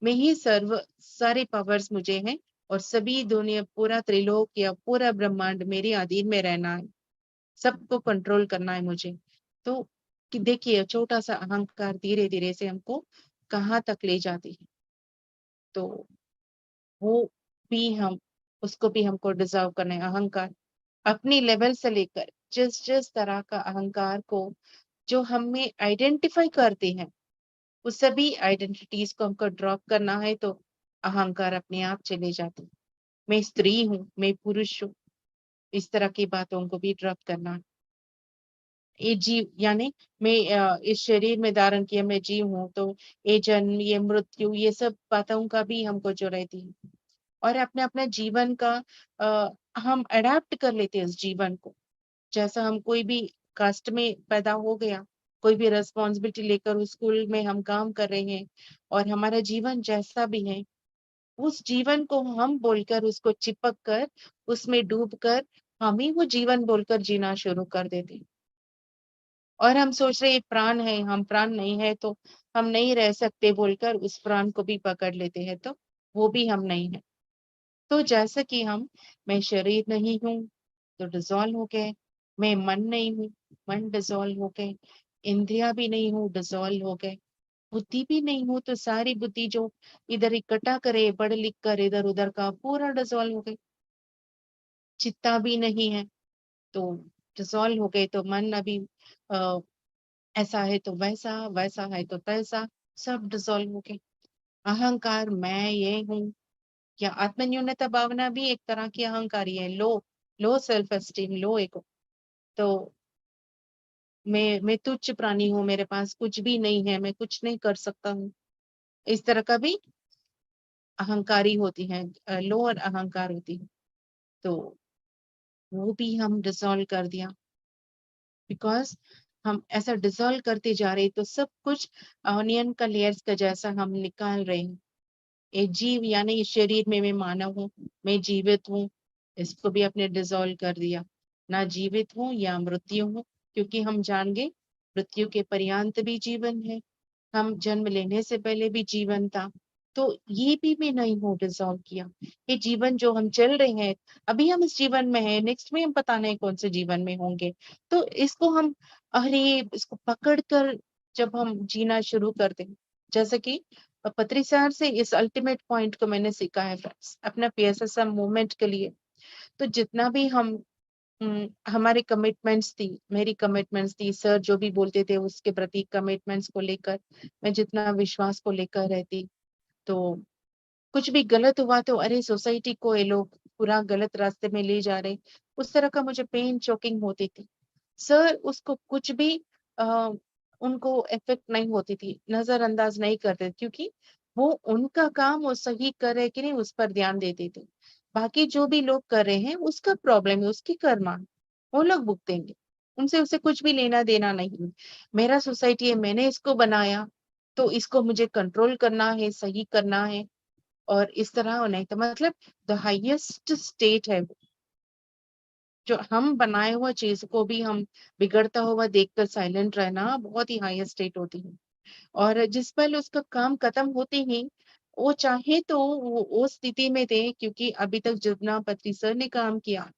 मैं ही सारे पावर्स मुझे हैं और सभी दुनिया पूरा त्रिलोक या पूरा ब्रह्मांड मेरे अधीन में रहना है, सबको कंट्रोल करना है मुझे। तो कि देखिए छोटा सा अहंकार धीरे धीरे से हमको कहाँ तक ले जाती है। तो वो भी हम उसको भी हमको डिजर्व करना है। अहंकार अपनी लेवल से लेकर जिस जिस तरह का अहंकार को जो हमें आइडेंटिफाई करते हैं उस सभी आइडेंटिटीज को हमको ड्रॉप करना है, तो अहंकार अपने आप चले जाते हैं। मैं स्त्री हूँ, मैं पुरुष हूँ, इस तरह की बातों को भी ड्रॉप करना है। ये जीव यानी मैं इस शरीर में धारण किया मैं जीव हूँ, तो ये जन्म ये मृत्यु ये सब बातों का भी हमको जो रहती है। और अपने अपने जीवन का हम अडेप्ट कर लेते हैं इस जीवन को। जैसा हम कोई भी कास्ट में पैदा हो गया, कोई भी रिस्पॉन्सिबिलिटी लेकर उस स्कूल में हम काम कर रहे हैं और हमारा जीवन जैसा भी है उस जीवन को हम बोलकर उसको चिपक कर उसमें डूब कर हम ही वो जीवन बोलकर जीना शुरू कर देते हैं। और हम सोच रहे प्राण है, हम प्राण नहीं है तो हम नहीं रह सकते बोलकर उस प्राण को भी पकड़ लेते हैं, तो वो भी हम नहीं है। तो जैसा कि हम मैं शरीर नहीं हूँ तो डिसॉल्व हो गए, मैं मन नहीं हूँ, मन डिसॉल्व हो गए, इंद्रिया भी नहीं हूँ डिसॉल्व हो गए, बुद्धि भी नहीं हूँ तो सारी बुद्धि जो इधर इकट्ठा करे पढ़ लिख कर इधर उधर का पूरा डिसॉल्व हो गई। चित्ता भी नहीं है तो डिसॉल्व हो गए, तो मन अभी अ, ऐसा है तो वैसा, वैसा है तो तैसा, सब डिसॉल्व हो गए। अहंकार मैं ये हूँ या आत्मन्यूनता भावना भी एक तरह की अहंकारी है। लो सेल्फ एस्टीम, लो ego। तो मैं तुच्छ प्राणी हूँ, मेरे पास कुछ भी नहीं है, मैं कुछ नहीं कर सकता हूँ, इस तरह का भी अहंकारी होती है, लो और अहंकार होती है। तो वो भी हम डिसॉल्व कर दिया, बिकॉज हम ऐसा डिसॉल्व करते जा रहे तो सब कुछ ऑनियन का लेयर्स का जैसा हम निकाल रहे हैं। ये जीव यानी इस शरीर में मैं मानव हूँ, मैं जीवित हूँ, इसको भी अपने डिसॉल्व कर दिया। ना जीवित हूँ या मृत्यु हूँ, क्योंकि हम जान गए मृत्यु के पर्यंत भी जीवन है, हम जन्म लेने से पहले भी जीवन था। तो ये भी मैं नहीं हूँ डिसॉल्व किया। ये जीवन जो हम चल रहे हैं, अभी हम इस जीवन में हैं, नेक्स्ट में हम पता नहीं कौन से जीवन में होंगे। तो इसको हम अरे इसको पकड़ कर जब हम जीना शुरू करते हैं, जैसे कि पत्रीसार से इस अल्टीमेट पॉइंट को मैंने सीखा है फ्रेंड्स अपना पीएसएसएम मूवमेंट के लिए। तो जितना भी हम हमारी कमिटमेंट्स थी, मेरी कमिटमेंट्स थी, सर जो भी बोलते थे उसके प्रति कमिटमेंट्स को लेकर मैं जितना विश्वास को लेकर रहती, तो कुछ भी गलत हुआ तो अरे सोसाइटी को ये लोग पूरा गलत रास्ते में ले जा रहे, उस तरह का मुझे पेन चोकिंग होती थी। सर उसको कुछ भी आ, उनको इफेक्ट नहीं होती थी, नजरअंदाज नहीं करते, क्योंकि वो उनका काम वो सही कर रहे कि नहीं उस पर ध्यान देते थे। बाकी जो भी लोग कर रहे हैं उसका प्रॉब्लम है, उसकी कर्मा है, वो लोग भुगतेंगे, उनसे उसे कुछ भी लेना देना नहीं। मेरा सोसाइटी है, मैंने इसको बनाया तो इसको मुझे कंट्रोल करना है, सही करना है। और इस तरह नहीं तो मतलब द हाईएस्ट स्टेट है वो, जो हम बनाए हुआ चीज को भी हम बिगड़ता हुआ देखकर साइलेंट रहना बहुत ही हाईएस्ट स्टेट होती है। और जिस पल उसका काम खत्म होते ही वो चाहे तो वो स्थिति में थे, क्योंकि अभी तक जितना पत्री सर ने काम किया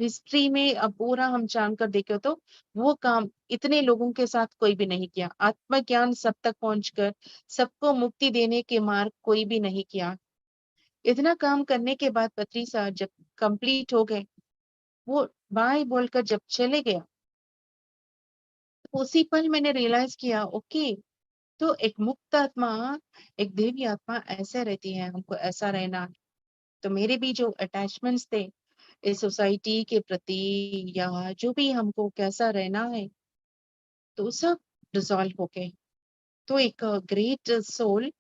हिस्ट्री में अब पूरा हम जानकर देखे तो वो काम इतने लोगों के साथ कोई भी नहीं किया। आत्मज्ञान सब तक पहुंचकर सबको मुक्ति देने के मार्ग कोई भी नहीं किया। इतना काम करने के बाद पत्री सर जब कंप्लीट हो गए, वो बाय बोलकर जब चले गया, तो उसी पल मैंने रियलाइज किया ओके, तो एक मुक्त आत्मा, एक देवी आत्मा ऐसे रहती है, हमको ऐसा रहना है। तो मेरे भी जो अटैचमेंट्स थे इस सोसाइटी के प्रति या जो भी हमको कैसा रहना है, तो सब डिसॉल्व हो गए। तो एक ग्रेट सोल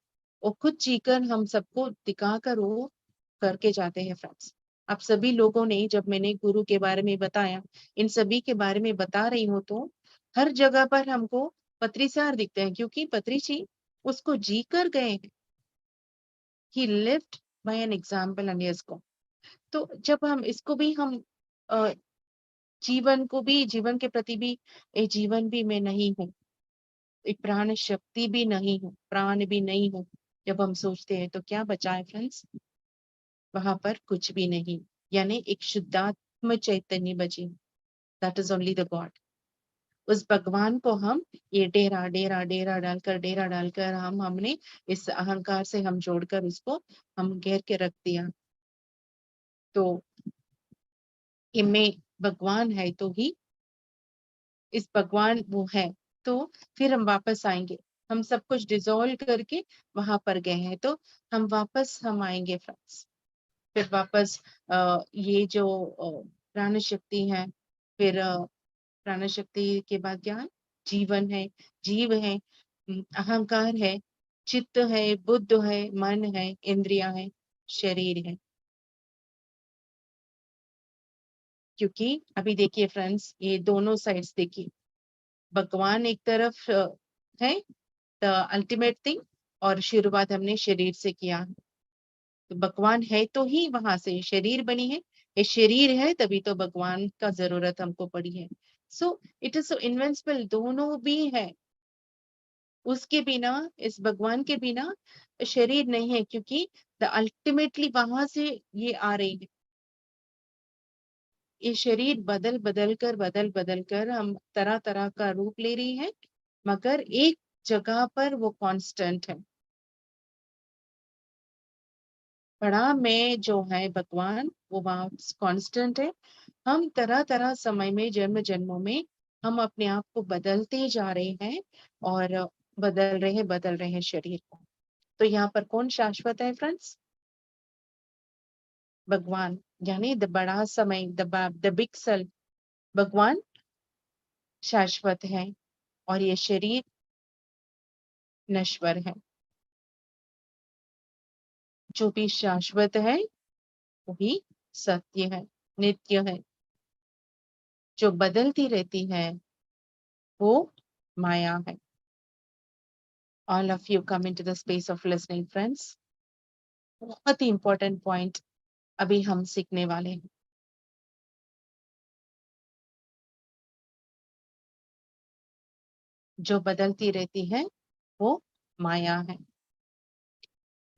वो खुद जीकर हम सबको दिखाकर वो करके जाते हैं फ्रेंड्स। आप सभी लोगों ने, जब मैंने गुरु के बारे में बताया, इन सभी के बारे में बता रही हूँ, तो हर जगह पर हमको पत्रीसार दिखते हैं, क्योंकि पत्री जी उसको जी कर गए हैं। ही lived bye an example and इसको, तो जब हम इसको भी हम अ, जीवन को भी, जीवन के प्रति भी, ए जीवन भी मैं नहीं हूँ, एक प्राण शक्ति भी नहीं हूँ, प्राण भी नहीं हूँ, जब हम सोचते हैं तो क्या बचा है फ्रेंड्स? वहां पर कुछ भी नहीं, यानी एक शुद्धात्म चैतन्य बची। That is only the God. उस भगवान को हम ये डेरा डेरा डेरा डालकर हमने इस अहंकार से हम जोड़कर उसको हम घेर के रख दिया। तो इनमें भगवान है तो ही इस भगवान वो है, तो फिर हम वापस आएंगे। हम सब कुछ डिसॉल्व करके वहां पर गए हैं, तो हम वापस हम आएंगे फ्रेंड्स। फिर वापस ये जो प्राण शक्ति है, फिर प्राण शक्ति के बाद क्या है? जीवन है, जीव है, अहंकार है, चित्त है, बुद्ध है, मन है, इंद्रिया है, शरीर है। क्योंकि अभी देखिए फ्रेंड्स, ये दोनों साइड्स देखिए, भगवान एक तरफ है द अल्टीमेट थिंग, और शुरुआत हमने शरीर से किया। तो भगवान है तो ही वहां से शरीर बनी है, ये शरीर है तभी तो भगवान का जरूरत हमको पड़ी है। So it is so invincible, दोनों भी है। उसके बिना, इस भगवान के बिना शरीर नहीं है, क्योंकि द अल्टीमेटली वहां से ये आ रही है। ये शरीर बदल बदल कर हम तरह तरह का रूप ले रही है, मगर एक जगह पर वो कांस्टेंट है। बड़ा में जो है भगवान, वो वहां कांस्टेंट है। हम तरह तरह समय में, जन्म जन्मों में हम अपने आप को बदलते जा रहे हैं, और बदल रहे हैं शरीर को। तो यहाँ पर कौन शाश्वत है फ्रेंड्स? भगवान, यानी द बड़ा समय, द बिग सेल्फ, भगवान शाश्वत है, और ये शरीर नश्वर है। जो भी शाश्वत है वो भी सत्य है, नित्य है। जो बदलती रहती है वो माया है। All of you come into the space of listening friends। बहुत ही इंपॉर्टेंट पॉइंट अभी हम सीखने वाले हैं। जो बदलती रहती है वो माया है।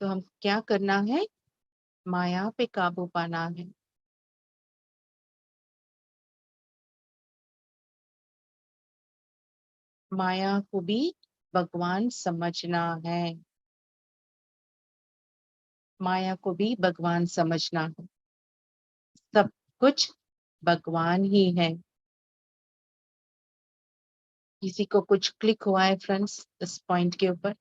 तो हम क्या करना है? माया पे काबू पाना है। माया को भी भगवान समझना है। माया को भी भगवान समझना है। सब कुछ भगवान ही है। किसी को कुछ क्लिक हुआ है फ्रेंड्स इस पॉइंट के ऊपर?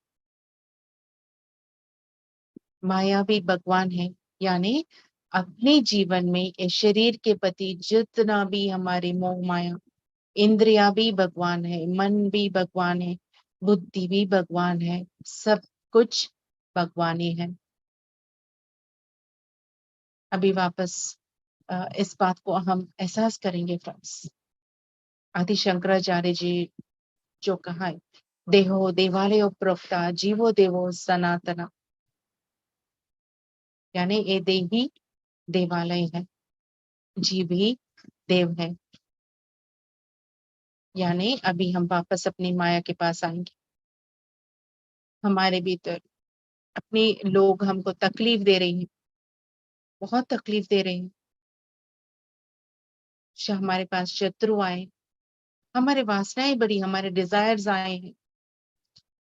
माया भी भगवान है, यानी अपने जीवन में इस शरीर के प्रति जितना भी हमारे मोह माया, इंद्रिया भी भगवान है, मन भी भगवान है, बुद्धि भी भगवान है, सब कुछ भगवान ही है। अभी वापस इस बात को हम एहसास करेंगे फ्रेंड्स। आदि शंकराचार्य जी जो कहा है, देहो देवालय प्रोक्ता जीवो देवो सनातना, यानी ये देह ही देवालय है, जीव ही देव है। यानी अभी हम वापस अपनी माया के पास आएंगे। हमारे भीतर अपने लोग हमको तकलीफ दे रही हैं, बहुत तकलीफ दे रहे हैं। हमारे पास शत्रु आए, हमारे वासनाएं बड़ी, हमारे डिजायर्स आए हैं,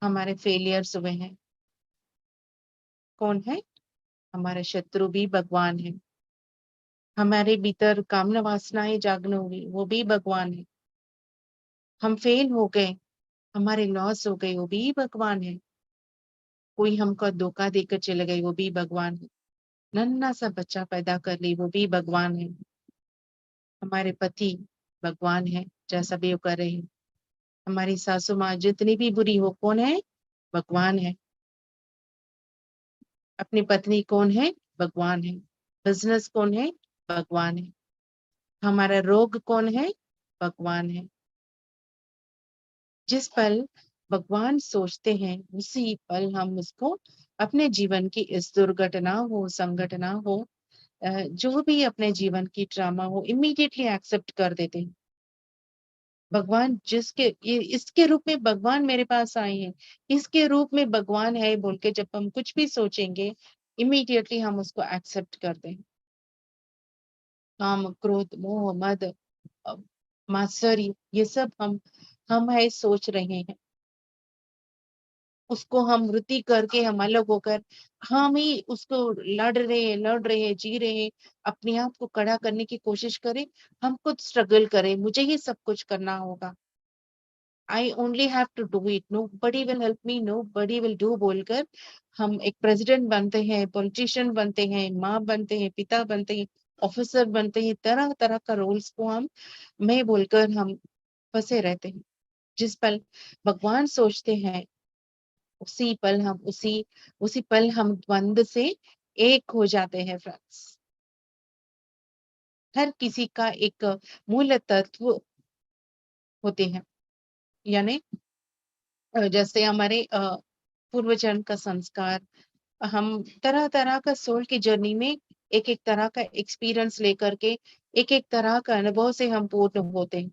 हमारे फेलियर्स हुए हैं। कौन है? हमारे शत्रु भी भगवान है। हमारे भीतर कामना वासनाएं जागृत हुई, वो भी भगवान है। हम फेल हो गए, हमारे लॉस हो गए, वो भी भगवान है। कोई हमको धोखा देकर चले गए, वो भी भगवान है। नन्हा सा बच्चा पैदा कर ली, वो भी भगवान है। हमारे पति भगवान है, जैसा भी वो कर रहे हैं। हमारी सासू माँ जितनी भी बुरी हो, कौन है? भगवान है। अपनी पत्नी कौन है? भगवान है। बिजनेस कौन है? भगवान है। हमारा रोग कौन है? भगवान है। जिस पल भगवान सोचते हैं उसी पल हम उसको अपने जीवन की इस दुर्घटना हो, संघटना हो, जो भी अपने जीवन की ड्रामा हो, इमीडिएटली एक्सेप्ट कर देते हैं। भगवान इसके रूप में भगवान मेरे पास आए हैं, इसके रूप में भगवान है बोल के जब हम कुछ भी सोचेंगे, इमीडिएटली हम उसको एक्सेप्ट करते हैं। काम, क्रोध, मोह, मद, अ, मात्सर्य, ये सब हम है सोच रहे हैं। उसको हम वृत्ति करके हम अलग होकर हम ही उसको लड़ रहे हैं, जी रहे हैं, अपने आप को खड़ा करने की कोशिश करें, हम खुद स्ट्रगल करें, मुझे ही सब कुछ करना होगा, I only have to do it, nobody will help me, nobody will do बोलकर हम एक प्रेसिडेंट बनते हैं, पॉलिटिशियन बनते हैं, माँ बनते हैं, पिता बनते हैं, ऑफिसर बनते हैं, तरह तरह का रोल्स को हम मैं बोलकर हम फंसे रहते हैं। जिस पल भगवान सोचते हैं उसी पल हम द्वंद से एक हो जाते हैं फ्रेंड्स। हर किसी का एक मूल तत्व होते हैं, यानी जैसे हमारे पूर्व जन्म का संस्कार, हम तरह तरह का सोल की जर्नी में एक एक तरह का एक्सपीरियंस लेकर के एक एक तरह का अनुभव से हम पूर्ण होते हैं।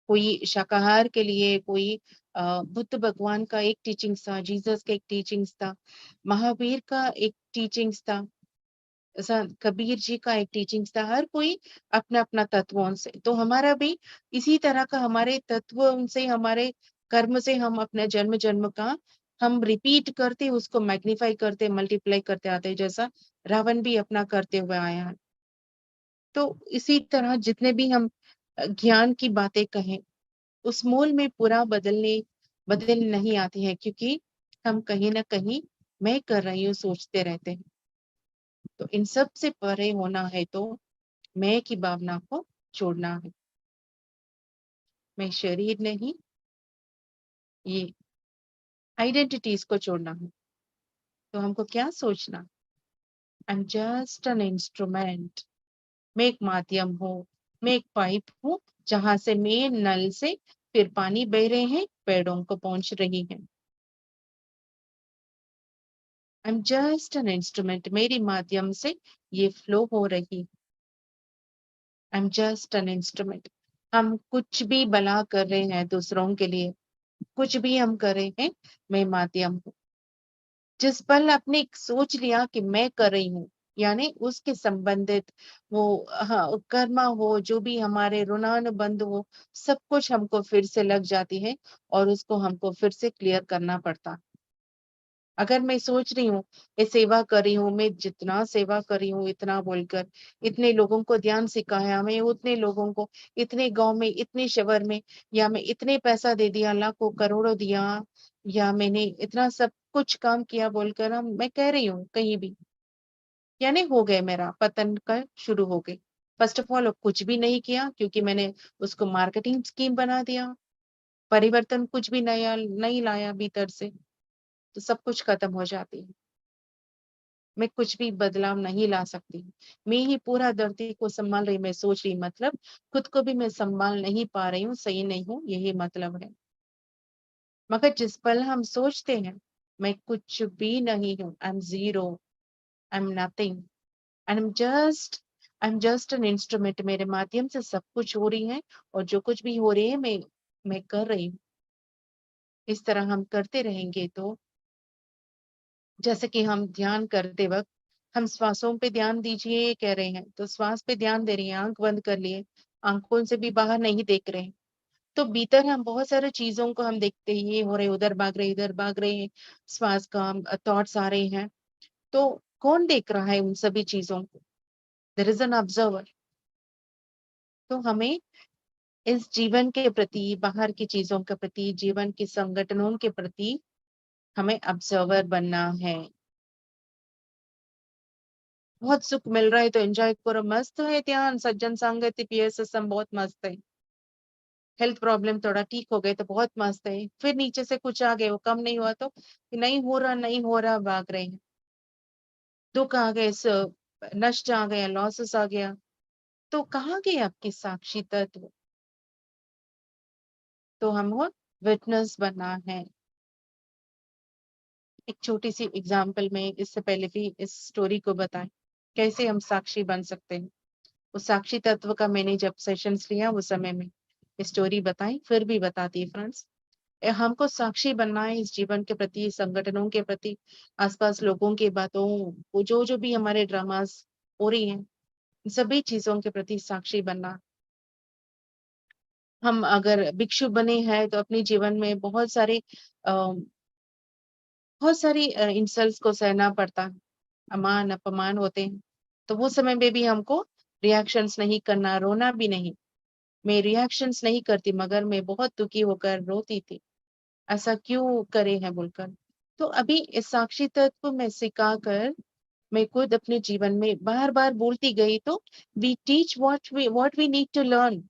कोई शाकाहार के लिए, कोई बुद्ध भगवान का एक टीचिंग्स था, जीसस का एक टीचिंग्स था, महावीर का एक टीचिंग्स था, कबीर जी का एक टीचिंग्स था। हर कोई अपना अपना तत्वों से, तो हमारा भी इसी तरह का हमारे तत्वों से, हमारे कर्म से हम अपने जन्म जन्म का हम रिपीट करते, उसको मैग्नीफाई करते, मल्टीप्लाई करते आते हैं, जैसा रावण भी अपना करते हुए आया है। तो इसी तरह जितने भी हम ज्ञान की बातें कहें, उस मूल में पूरा बदल नहीं आती है, क्योंकि हम कहीं ना कहीं मैं कर रही हूँ सोचते रहते हैं। तो इन सब से परे होना है तो मैं की भावना को छोड़ना है। मैं शरीर नहीं, ये आइडेंटिटीज को छोड़ना है। तो हमको क्या सोचना, I am just an instrument. मैं एक माध्यम हूँ, मैं एक पाइप हूँ, जहां से मैं नल से फिर पानी बह रहे हैं, पेड़ों को पहुंच रही है। I am just an instrument, मेरी माध्यम से ये फ्लो हो रही। I am just an instrument. हम कुछ भी भला कर रहे हैं दूसरों के लिए, कुछ भी हम कर रहे हैं, मैं माध्यम हूँ। जिस पल आपने एक सोच लिया कि मैं कर रही हूँ, यानी उसके संबंधित वो हाँ कर्मा हो, जो भी हमारे ऋणानुबंध हो, सब कुछ हमको फिर से लग जाती है और उसको हमको फिर से क्लियर करना पड़ता। अगर मैं सोच रही हूँ, ये सेवा कर रही हूँ, मैं जितना सेवा कर रही हूँ इतना बोलकर, इतने लोगों को ध्यान सिखाया, मैं उतने लोगों को, इतने गांव में, इतने शहर में, या मैं इतने पैसा दे दिया, लाखों करोड़ों दिया, या मैंने इतना सब कुछ काम किया बोलकर मैं कह रही हूँ कहीं भी, यानी हो गए, मेरा पतन का शुरू हो गई। फर्स्ट ऑफ ऑल कुछ भी नहीं किया, क्योंकि मैंने उसको मार्केटिंग स्कीम बना दिया, परिवर्तन कुछ भी नया नहीं लाया भीतर से, तो सब कुछ खत्म हो जाती है। मैं कुछ भी बदलाव नहीं ला सकती। मैं ही पूरा धरती को संभाल रही, मैं सोच रही, मतलब खुद को भी मैं संभाल नहीं पा रही हूँ, सही नहीं हूँ, यही मतलब है। मगर जिस पल हम सोचते हैं मैं कुछ भी नहीं हूँ, I am zero, I am nothing, I am just an instrument, मेरे माध्यम से सब कुछ हो रही है, और जो कुछ भी हो रही है मैं कर रही हूँ। इस तरह हम करते रहेंगे तो, जैसे कि हम ध्यान करते वक्त हम श्वासों पे ध्यान दीजिए कह रहे हैं, तो श्वास पे ध्यान दे रही है, आंख बंद कर लिए, आंखों से भी बाहर नहीं देख रहे हैं, तो भीतर हम बहुत सारी चीजों को हम देखते हैं, ये हो रहे, उधर भाग रहे, इधर भाग रहे हैं, श्वास का थॉट्स आ रहे हैं, तो कौन देख रहा है उन सभी चीजों को? There is an observer. तो हमें इस जीवन के प्रति, बाहर की चीजों के प्रति, जीवन के संगठनों के प्रति हमें ऑब्जर्वर बनना है। बहुत सुख मिल रहा है तो एंजॉय करो, मस्त है ध्यान, सज्जन संगति PSSM बहुत मस्त है। हेल्थ प्रॉब्लम थोड़ा ठीक हो गए तो बहुत मस्त है, फिर नीचे से कुछ आ गए, वो कम नहीं हुआ तो नहीं हो रहा नहीं हो रहा, भाग रहे हैं। दुख आ गए, नष्ट आ गया, लॉसेस आ गया, तो कहाँ गए आपके साक्षी तत्व? तो हमको विटनेस बनना है। एक छोटी सी एग्जाम्पल में इससे पहले भी इस स्टोरी को बताएं कैसे हम साक्षी बन सकते हैं। उस साक्षी तत्व का मैंने जब सेशंस लिया उस समय में स्टोरी बताई, फिर भी बताती है फ्रेंड्स। हमको साक्षी बनना है इस जीवन के प्रति, संगठनों के प्रति, आसपास लोगों की बातों, वो जो भी हमारे ड्रामास हो रही हैं, सभी चीजों के प्रति साक्षी बनना। हम अगर भिक्षु बने हैं तो अपने जीवन में बहुत सारी इंसल्ट्स को सहना पड़ता है, अमान अपमान होते हैं। तो वो समय में भी हमको रिएक्शंस नहीं करना, रोना भी नहीं। मैं रिएक्शंस नहीं करती मगर मैं बहुत दुखी होकर रोती थी, ऐसा क्यों करे हैं बोलकर। तो अभी इस साक्षी तत्व में सिखा कर मैं खुद अपने जीवन में बार बार बोलती गई, तो we teach what we need to learn.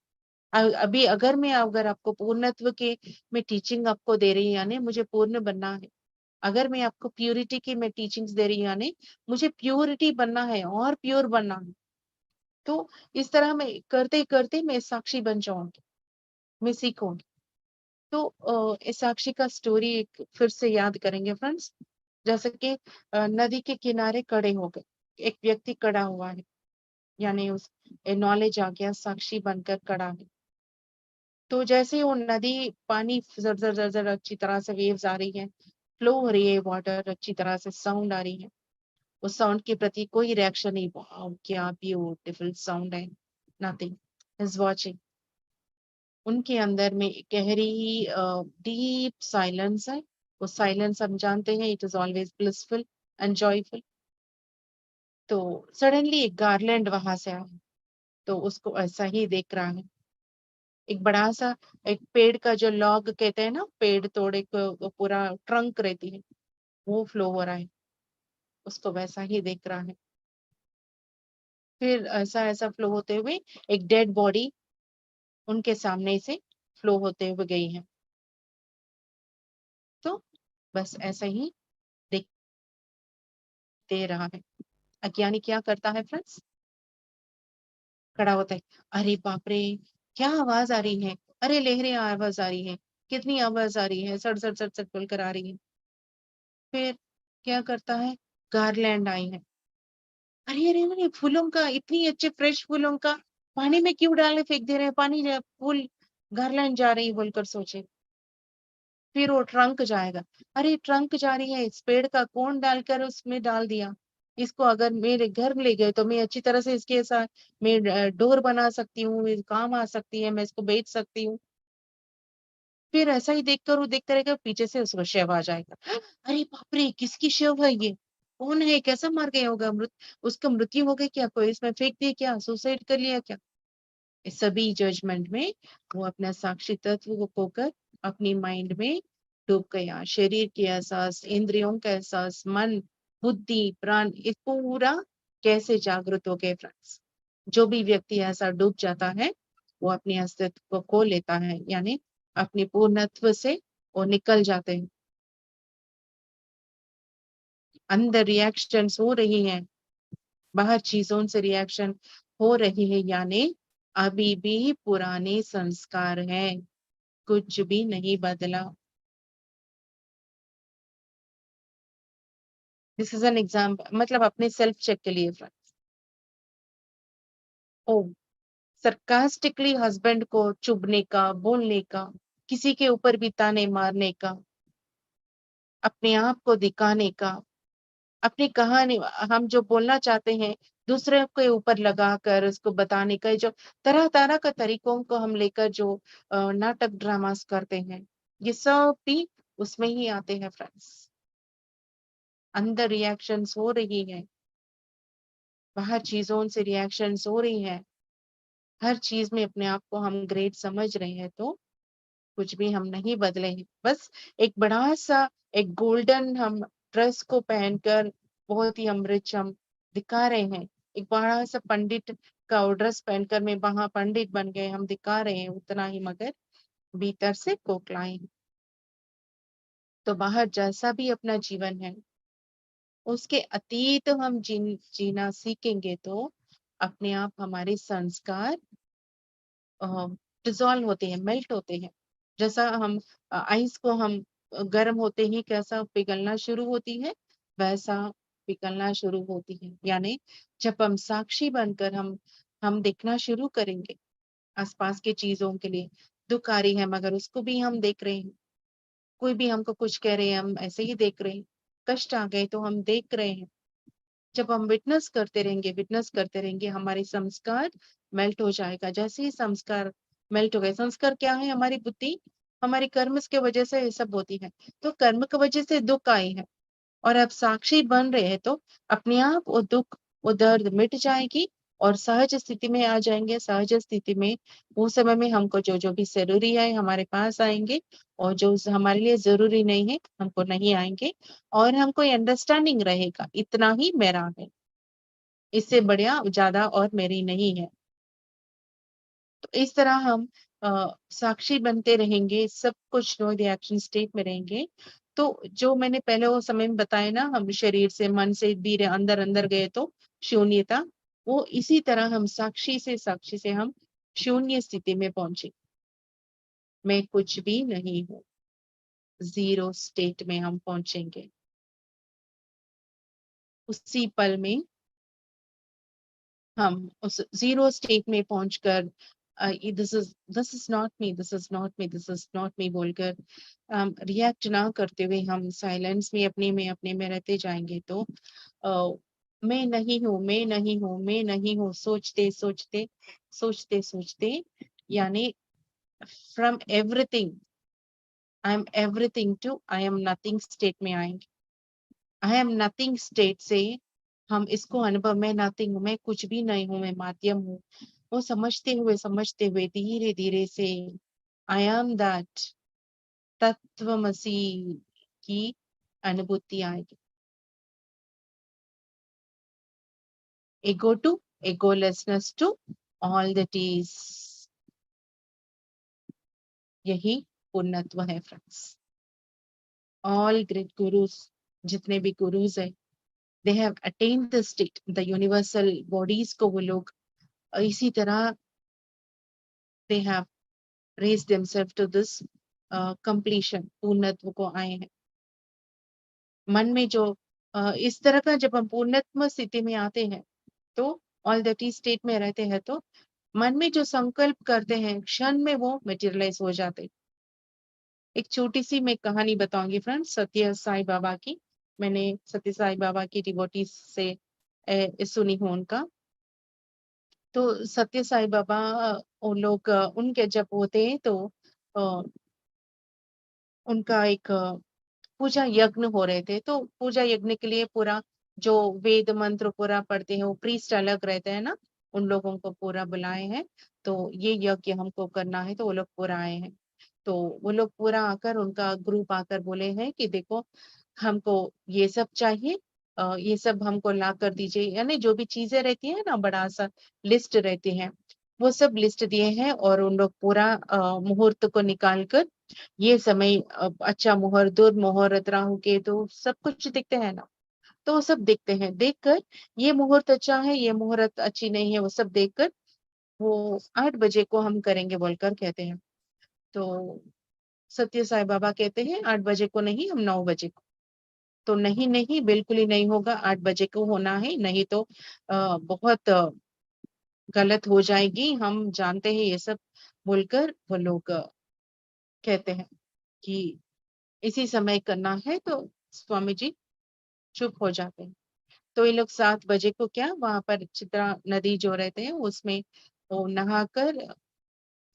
अभी अगर आपको पूर्णत्व के मैं टीचिंग आपको दे रही, यानी मुझे पूर्ण बनना है। अगर मैं आपको प्योरिटी की मैं टीचिंग्स दे रही हूँ, यानी मुझे प्योरिटी बनना है और प्योर बनना है। तो इस तरह मैं करते करते मैं साक्षी बन जाऊंगी, मैं सीखूंगी। तो इस साक्षी का स्टोरी एक फिर से याद करेंगे फ्रेंड्स। जैसे कि नदी के किनारे खड़े हो गए, एक व्यक्ति खड़ा हुआ है, यानी उस नॉलेज आ गया, साक्षी बनकर खड़ा है। तो जैसे वो नदी पानी जर जर जर जर अच्छी तरह से वेव्स आ रही है, फ्लो हो रही है वाटर, अच्छी तरह से साउंड आ रही है, उस साउंड के प्रति कोई रिएक्शन नहीं, वाओ क्या ब्यूटीफुल साउंड है, नथिंग इज वाचिंग। उनके अंदर में गहरी डीप साइलेंस है। वो साइलेंस हम जानते हैं, it is always blissful and joyful. तो सडनली एक गार्लैंड वहां से आया, तो उसको ऐसा ही देख रहा है। एक बड़ा सा, एक पेड़ का जो लॉग कहते हैं ना, पेड़ तोड़े को वो पूरा ट्रंक रहती है, वो फ्लो हो रहा है, उसको वैसा ही देख रहा है। फिर ऐसा ऐसा फ्लो होते हुए एक डेड बॉडी उनके सामने से फ्लो होते हुए गई है। तो बस ऐसा ही देखते रहा है। अज्ञानी क्या करता है फ्रेंड्स? खड़ा होता है, अरे बाप रे, क्या आवाज आ रही है, अरे लहरें आवाज आ रही है, कितनी आवाज आ रही है, सड़ सड़ सड़ सड़ बोलकर आ रही है। फिर क्या करता है, गारलैंड आई है, अरे अरे अरे फूलों का, इतनी अच्छे फ्रेश फूलों का पानी में क्यों डाले फेंक दे रहे हैं, फूल गारलैंड जा रही बोलकर सोचे। फिर वो ट्रंक जाएगा, अरे ट्रंक जा रही है, इस पेड़ का कौन डालकर उसमें डाल दिया, इसको अगर मेरे घर में ले गए तो मैं अच्छी तरह से इसके साथ मैं डोर बना सकती हूँ, ये काम आ सकती है, मैं इसको बेच सकती हूँ। फिर ऐसा ही देखकर वो देखते रहेगा, पीछे से उसका शव आ जाएगा, अरे बाप रे किसकी शव है ये, कौन है, कैसा मर गया होगा, उसका मृत्यु हो गई क्या, कोई इसमें फेंक दिया क्या, सुसाइड कर लिया क्या। इस सभी जजमेंट में वो अपना साक्षी तत्व को खोकर अपनी माइंड में डूब गया। शरीर के एहसास, इंद्रियों का एहसास, मन, बुद्धि, प्राण, इस पूरा कैसे जागृत हो गए फ्रेंड्स। जो भी व्यक्ति ऐसा डूब जाता है वो अपने अस्तित्व को खो लेता है, यानी अपने पूर्णत्व से वो निकल जाते हैं। अंदर रिएक्शंस हो रही हैं, बाहर चीजों से रिएक्शन हो रही है, यानी अभी भी पुराने संस्कार हैं, कुछ भी नहीं बदला। दिस इज एन एग्जाम्पल, मतलब अपने सेल्फ चेक के लिए फ्रेंड्स। ओ, सरकास्टिकली हस्बैंड को चुभने का, बोलने का, किसी के ऊपर भी ताने मारने का, अपने आप को दिखाने का, अपनी कहानी, हम जो बोलना चाहते हैं दूसरे के ऊपर लगाकर उसको बताने का, जो तरह तरह का तरीकों को हम लेकर जो नाटक ड्रामास करते हैं, ये सब भी उसमें ही आते हैं फ्रेंड्स। अंदर रिएक्शंस हो रही है, बाहर चीजों से रिएक्शंस हो रही है, हर चीज में अपने आप को हम ग्रेट समझ रहे हैं, तो कुछ भी हम नहीं बदले हैं। बस एक बड़ा सा एक गोल्डन हम ड्रेस को पहनकर बहुत ही हम रिच, हम दिखा रहे हैं। एक बड़ा सा पंडित का ड्रेस पहनकर मैं वहां पंडित बन गए, हम दिखा रहे हैं उतना ही, मगर भीतर से खोखलाए हैं। तो बाहर जैसा भी अपना जीवन है, उसके अतीत हम जीना सीखेंगे तो अपने आप हमारे संस्कार डिसॉल्व होते हैं, मेल्ट होते हैं। जैसा हम आइस को हम गर्म होते ही कैसा पिघलना शुरू होती है, वैसा पिघलना शुरू होती है। यानी जब हम साक्षी बनकर हम देखना शुरू करेंगे आसपास की चीजों के लिए, दुख आ रही है मगर उसको भी हम देख रहे हैं, कोई भी हमको कुछ कह रहे हैं हम ऐसे ही देख रहे हैं, कष्ट आ गए तो हम देख रहे हैं। जब हम विटनेस करते रहेंगे, हमारे संस्कार मेल्ट हो जाएगा। जैसे ही संस्कार मेल्ट हो गए, संस्कार क्या है? हमारी बुद्धि, हमारी कर्म की वजह से ये सब होती है। तो कर्म की वजह से दुख आए हैं और अब साक्षी बन रहे हैं तो अपने आप वो दुख, वो दर्द मिट जाएगी और सहज स्थिति में आ जाएंगे। सहज स्थिति में उस समय में हमको जो जो भी जरूरी है हमारे पास आएंगे, और जो हमारे लिए जरूरी नहीं है हमको नहीं आएंगे, और हमको अंडरस्टैंडिंग रहेगा इतना ही मेरा है, इससे बढ़िया ज्यादा और मेरी नहीं है। तो इस तरह हम साक्षी बनते रहेंगे, सब कुछ नो रिएक्शन स्टेट में रहेंगे। तो जो मैंने पहले वो समय में बताया ना, हम शरीर से मन से धीरे अंदर अंदर गए तो शून्यता, वो इसी तरह हम साक्षी से हम शून्य स्थिति में पहुंचे। मैं कुछ भी नहीं हूँ, जीरो स्टेट में हम पहुंचेंगे। उसी पल में हम उस जीरो स्टेट में पहुंचकर this is not me, this is not me, this is not मी बोलकर रिएक्ट ना करते हुए हम साइलेंस में अपने में रहते जाएंगे तो मैं नहीं हूँ, मैं नहीं हूँ, मैं नहीं हूँ, सोचते सोचते सोचते सोचते, यानी from everything I am everything to I am nothing state में आएंगे। आई एम नथिंग स्टेट से हम इसको अनुभव, मैं नथिंग हूँ, मैं कुछ भी नहीं हूँ, मैं माध्यम हूँ, वो समझते हुए धीरे धीरे से आई एम दैट तत्वमसी की अनुभूति आएगी। ego to egolessness to all that is, यही पूर्णत्व है फ्रेंड्स। ऑल ग्रेट गुरुज, जितने भी गुरुज है, they have attended the state, the universal bodies को वो लोग इसी तरह they have raised themselves to this completion, पूर्णत्व को आए हैं। मन में जो इस तरह का जब हम पूर्णत्व स्थिति में आते हैं तो ऑल दैट इज स्टेट में रहते हैं, तो मन में जो संकल्प करते हैं क्षण में वो मटेरियलाइज हो जाते। एक छोटी सी मैं कहानी बताऊंगी फ्रेंड्स, सत्य साई बाबा की। मैंने सत्य साई बाबा की डिवोटीज से सुनी हूँ उनका। तो सत्य साई बाबा वो लोग उनके जब होते हैं तो अ, उनका एक पूजा यज्ञ हो रहे थे। तो पूजा यज्ञ के लिए पूरा जो वेद मंत्र पूरा पढ़ते हैं वो प्रीस्ट अलग रहते हैं ना, उन लोगों को पूरा बुलाए हैं। तो ये यज्ञ हमको करना है, तो वो लोग पूरा आए हैं। तो वो लोग पूरा आकर, उनका ग्रुप आकर बोले हैं कि देखो हमको ये सब चाहिए, ये सब हमको ला कर दीजिए। यानी जो भी चीजें रहती है ना, बड़ा सा लिस्ट रहती है, वो सब लिस्ट दिए हैं। और उन लोग पूरा मुहूर्त को निकाल कर, ये समय अच्छा मुहूर्त, दुर्मुहूर्त, राहु केतु सब कुछ दिखते हैं ना, तो वो सब देखते हैं। देखकर ये मुहूर्त अच्छा है, ये मुहूर्त अच्छी नहीं है, वो सब देखकर वो 8 बजे को हम करेंगे बोलकर कहते हैं। तो सत्य साई बाबा कहते हैं 8 बजे को नहीं, हम 9 बजे को। तो नहीं नहीं, बिल्कुल ही नहीं होगा, 8 बजे को होना है, नहीं तो बहुत गलत हो जाएगी, हम जानते हैं ये सब बोलकर वो लोग कहते हैं कि इसी समय करना है। तो स्वामी जी चुप हो जाते हैं। तो ये लोग 7 बजे को क्या वहां पर चित्रा नदी जो रहते हैं उसमें वो नहाकर,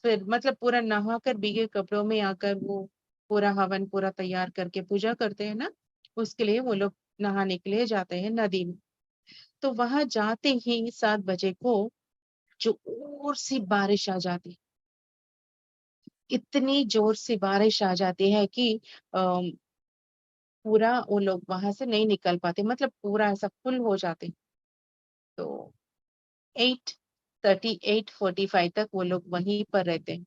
फिर मतलब पूरा नहाकर भीगे कपड़ों में आकर वो पूरा हवन पूरा तैयार करके पूजा करते हैं ना, उसके लिए वो लोग नहाने के लिए जाते हैं नदी में। तो वहां जाते ही 7 बजे को जोर सी बारिश आ जाती, इतनी जोर से बारिश आ जाती है कि पूरा वो लोग वहां से नहीं निकल पाते, मतलब पूरा ऐसा फुल हो जाते। तो 8:30 8:45 तक वो लोग वहीं पर रहते हैं,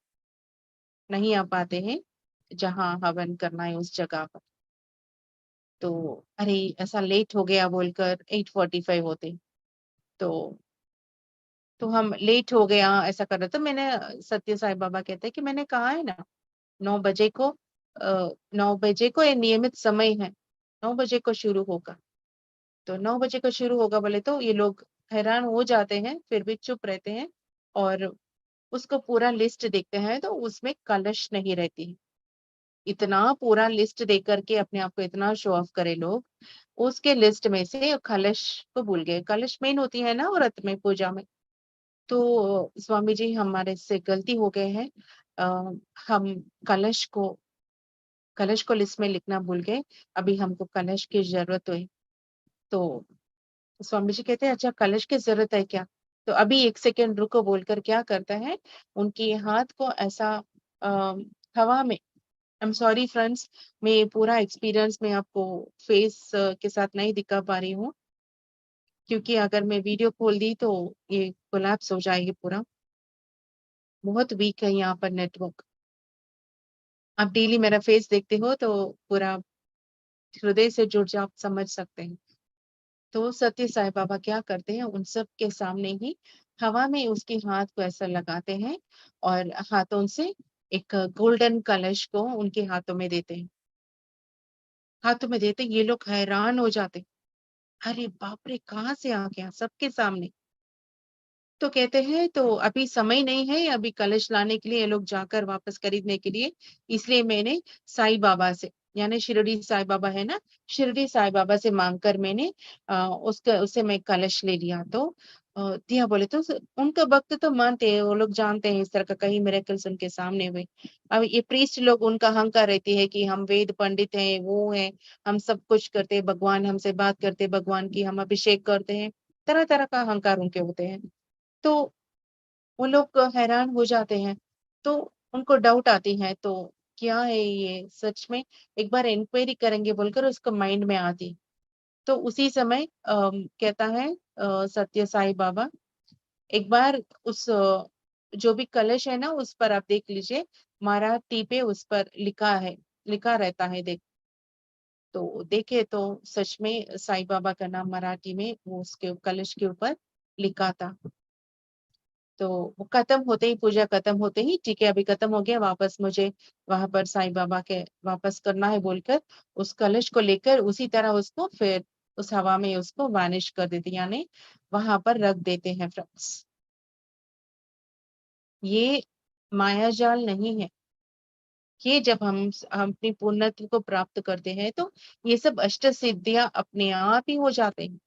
नहीं आ पाते हैं जहाँ हवन करना है उस जगह पर। तो अरे ऐसा लेट हो गया बोलकर 8:45 होते, तो हम लेट हो गया ऐसा कर रहे। तो मैंने सत्य साई बाबा कहते हैं कि मैंने कहा है ना 9 बजे को 9 बजे को ये नियमित समय है, 9 बजे को शुरू होगा। तो 9 बजे को शुरू होगा बोले तो ये लोग हैरान हो जाते हैं, फिर भी चुप रहते हैं और उसको पूरा लिस्ट देखते हैं तो उसमें कलश नहीं रहती है। इतना पूरा लिस्ट देख करके अपने आप को इतना शो ऑफ करे लोग, उसके लिस्ट में से कलश को भूल गए। कलश मेन होती है ना व्रत में, पूजा में। तो स्वामी जी हमारे से गलती हो गए हैं, अ, हम कलश को लिस्ट में लिखना भूल गए, अभी हमको कलश की जरूरत हुई। तो स्वामी जी कहते हैं अच्छा कलश की जरूरत है क्या? तो अभी 1 सेकंड रुको बोलकर क्या करता है, उनके हाथ को ऐसा अ, हवा में, आई एम सॉरी फ्रेंड्स, मैं पूरा एक्सपीरियंस में आपको फेस के साथ नहीं दिखा पा रही हूँ, क्योंकि अगर मैं वीडियो खोल दी तो ये कोलैप्स हो जाएगी पूरा। बहुत वीक है यहाँ पर नेटवर्क। आप डेली मेरा फेस देखते हो तो पूरा हृदय से जुड़ जाओ, आप समझ सकते हैं। तो सत्य साई बाबा क्या करते हैं, उन सब के सामने ही हवा में उसके हाथ को ऐसा लगाते हैं और हाथों से एक गोल्डन कलश को उनके हाथों में देते हैं। हाथों में देते ये लोग हैरान हो जाते, अरे बाप रे कहाँ से आ गया सबके सामने। तो कहते हैं तो अभी समय नहीं है, अभी कलश लाने के लिए ये लोग जाकर वापस खरीदने के लिए, इसलिए मैंने साईं बाबा से, यानी शिरडी साईं बाबा है ना, शिरडी साईं बाबा से मांगकर मैंने उसका उससे मैं कलश ले लिया। तो दिया बोले तो उनका भक्त तो मानते हैं, वो लोग जानते हैं इस तरह का कई मिरेकल्स उनके सामने हुए। अब ये प्रीस्ट लोग उनका अहंकार रहती है कि हम वेद पंडित हैं, वो हैं, हम सब कुछ करते हैं, भगवान हमसे बात करते हैं, भगवान की हम अभिषेक करते हैं, तरह तरह का अहंकार उनके होते हैं। तो वो लोग हैरान हो जाते हैं, तो उनको डाउट आती है, तो क्या है ये सच में, एक बार इंक्वायरी करेंगे बोलकर उसको माइंड में आती। तो उसी समय कहता है सत्य साई बाबा, एक बार उस जो भी कलश है ना उस पर आप देख लीजिए, मराठी पे उस पर लिखा रहता है देख। तो देखे तो सच में साईं बाबा का नाम मराठी में वो उसके कलश के ऊपर लिखा था। तो वो खत्म होते ही, पूजा खत्म होते ही, ठीक है अभी खत्म हो गया, वापस मुझे वहां पर साईं बाबा के वापस करना है बोलकर उस कलश को लेकर उसी तरह उसको फिर उस हवा में उसको वानिश कर देते, यानी वहां पर रख देते हैं फ्रेंड्स। ये मायाजाल नहीं है। ये जब हम अपनी पूर्णत्व को प्राप्त करते हैं तो ये सब अष्ट सिद्धियां अपने आप ही हो जाते हैं।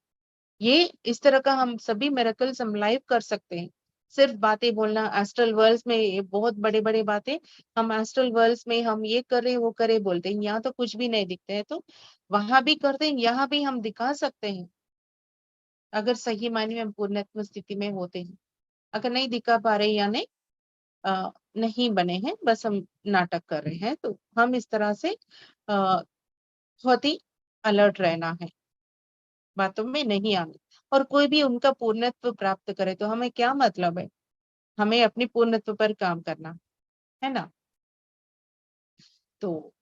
ये इस तरह का हम सभी मिरेकल्स हम लाइव कर सकते हैं। सिर्फ बातें बोलना, एस्ट्रल वर्ल्ड्स में ये बहुत बड़े बड़े बातें, हम एस्ट्रल वर्ल्ड्स में हम ये कर रहे वो करे बोलते हैं, यहाँ तो कुछ भी नहीं दिखते हैं, तो वहां भी करते हैं, यहाँ भी हम दिखा सकते हैं अगर सही मायने में हम पूर्णत्व स्थिति में होते हैं। अगर नहीं दिखा पा रहे यानी नहीं बने हैं, बस हम नाटक कर रहे हैं, तो हम इस तरह से बहुत ही अलर्ट रहना है, बातों में नहीं आना। और कोई भी उनका पूर्णत्व प्राप्त करे तो हमें क्या मतलब है, हमें अपनी पूर्णत्व पर काम करना है ना। तो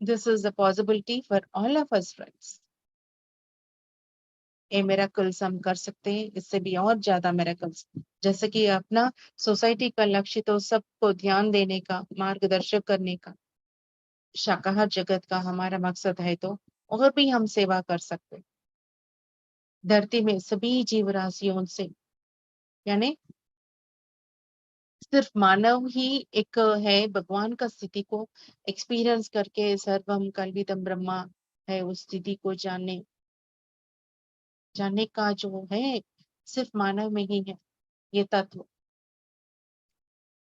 this is the possibility for all of us friends. ये मिरेकल्स हम कर सकते हैं, इससे भी और ज्यादा मिरेकल्स, जैसे कि अपना सोसाइटी का लक्ष्य तो सबको ध्यान देने का, मार्गदर्शक करने का, शाकाहार जगत का हमारा मकसद है, तो और भी हम सेवा कर सकते हैं धरती में सभी जीव राशियों से। यानी सिर्फ मानव ही एक है भगवान का स्थिति को एक्सपीरियंस करके सर्वम कल्विदम ब्रह्मा है, उस स्थिति को जानने का जो है सिर्फ मानव में ही है। ये तत्व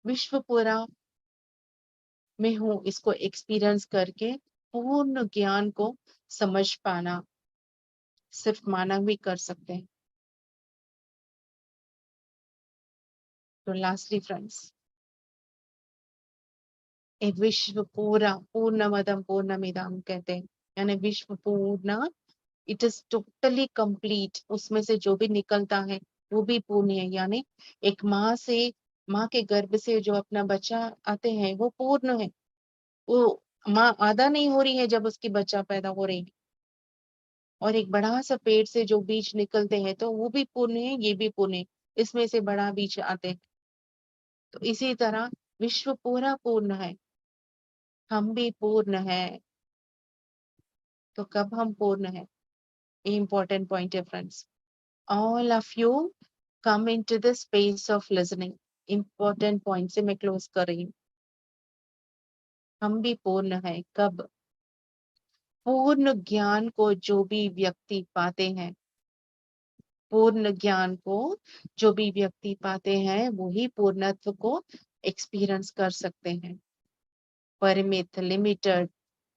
विश्व पूरा में हूँ, इसको एक्सपीरियंस करके पूर्ण ज्ञान को समझ पाना सिर्फ मानव ही कर सकते हैं। तो लास्टली फ्रेंड्स, एक विश्व पूरा पूर्णमदम पूर्णमिदम कहते हैं, यानी विश्व पूर्ण इट इज टोटली कंप्लीट। उसमें से जो भी निकलता है वो भी पूर्ण है। यानी एक माँ के गर्भ से जो अपना बच्चा आते हैं वो पूर्ण है। वो माँ आधा नहीं हो रही है जब उसकी बच्चा पैदा हो रही है। और एक बड़ा सा पेट से जो बीज निकलते हैं तो वो भी पूर्ण है, ये भी पूर्ण है। इसमें से बड़ा बीज आते हैं। तो इसी तरह विश्व पूरा पूर्ण है, हम भी पूर्ण है। तो कब हम पूर्ण है, ये इंपॉर्टेंट पॉइंट है friends. All of you come into the space of listening. Important point से मैं क्लोज कर रही हूँ। हम भी पूर्ण है कब? पूर्ण ज्ञान को जो भी व्यक्ति पाते हैं, पूर्ण ज्ञान को जो भी व्यक्ति पाते हैं वही पूर्णत्व को एक्सपीरियंस कर सकते हैं। परिमित, लिमिटेड,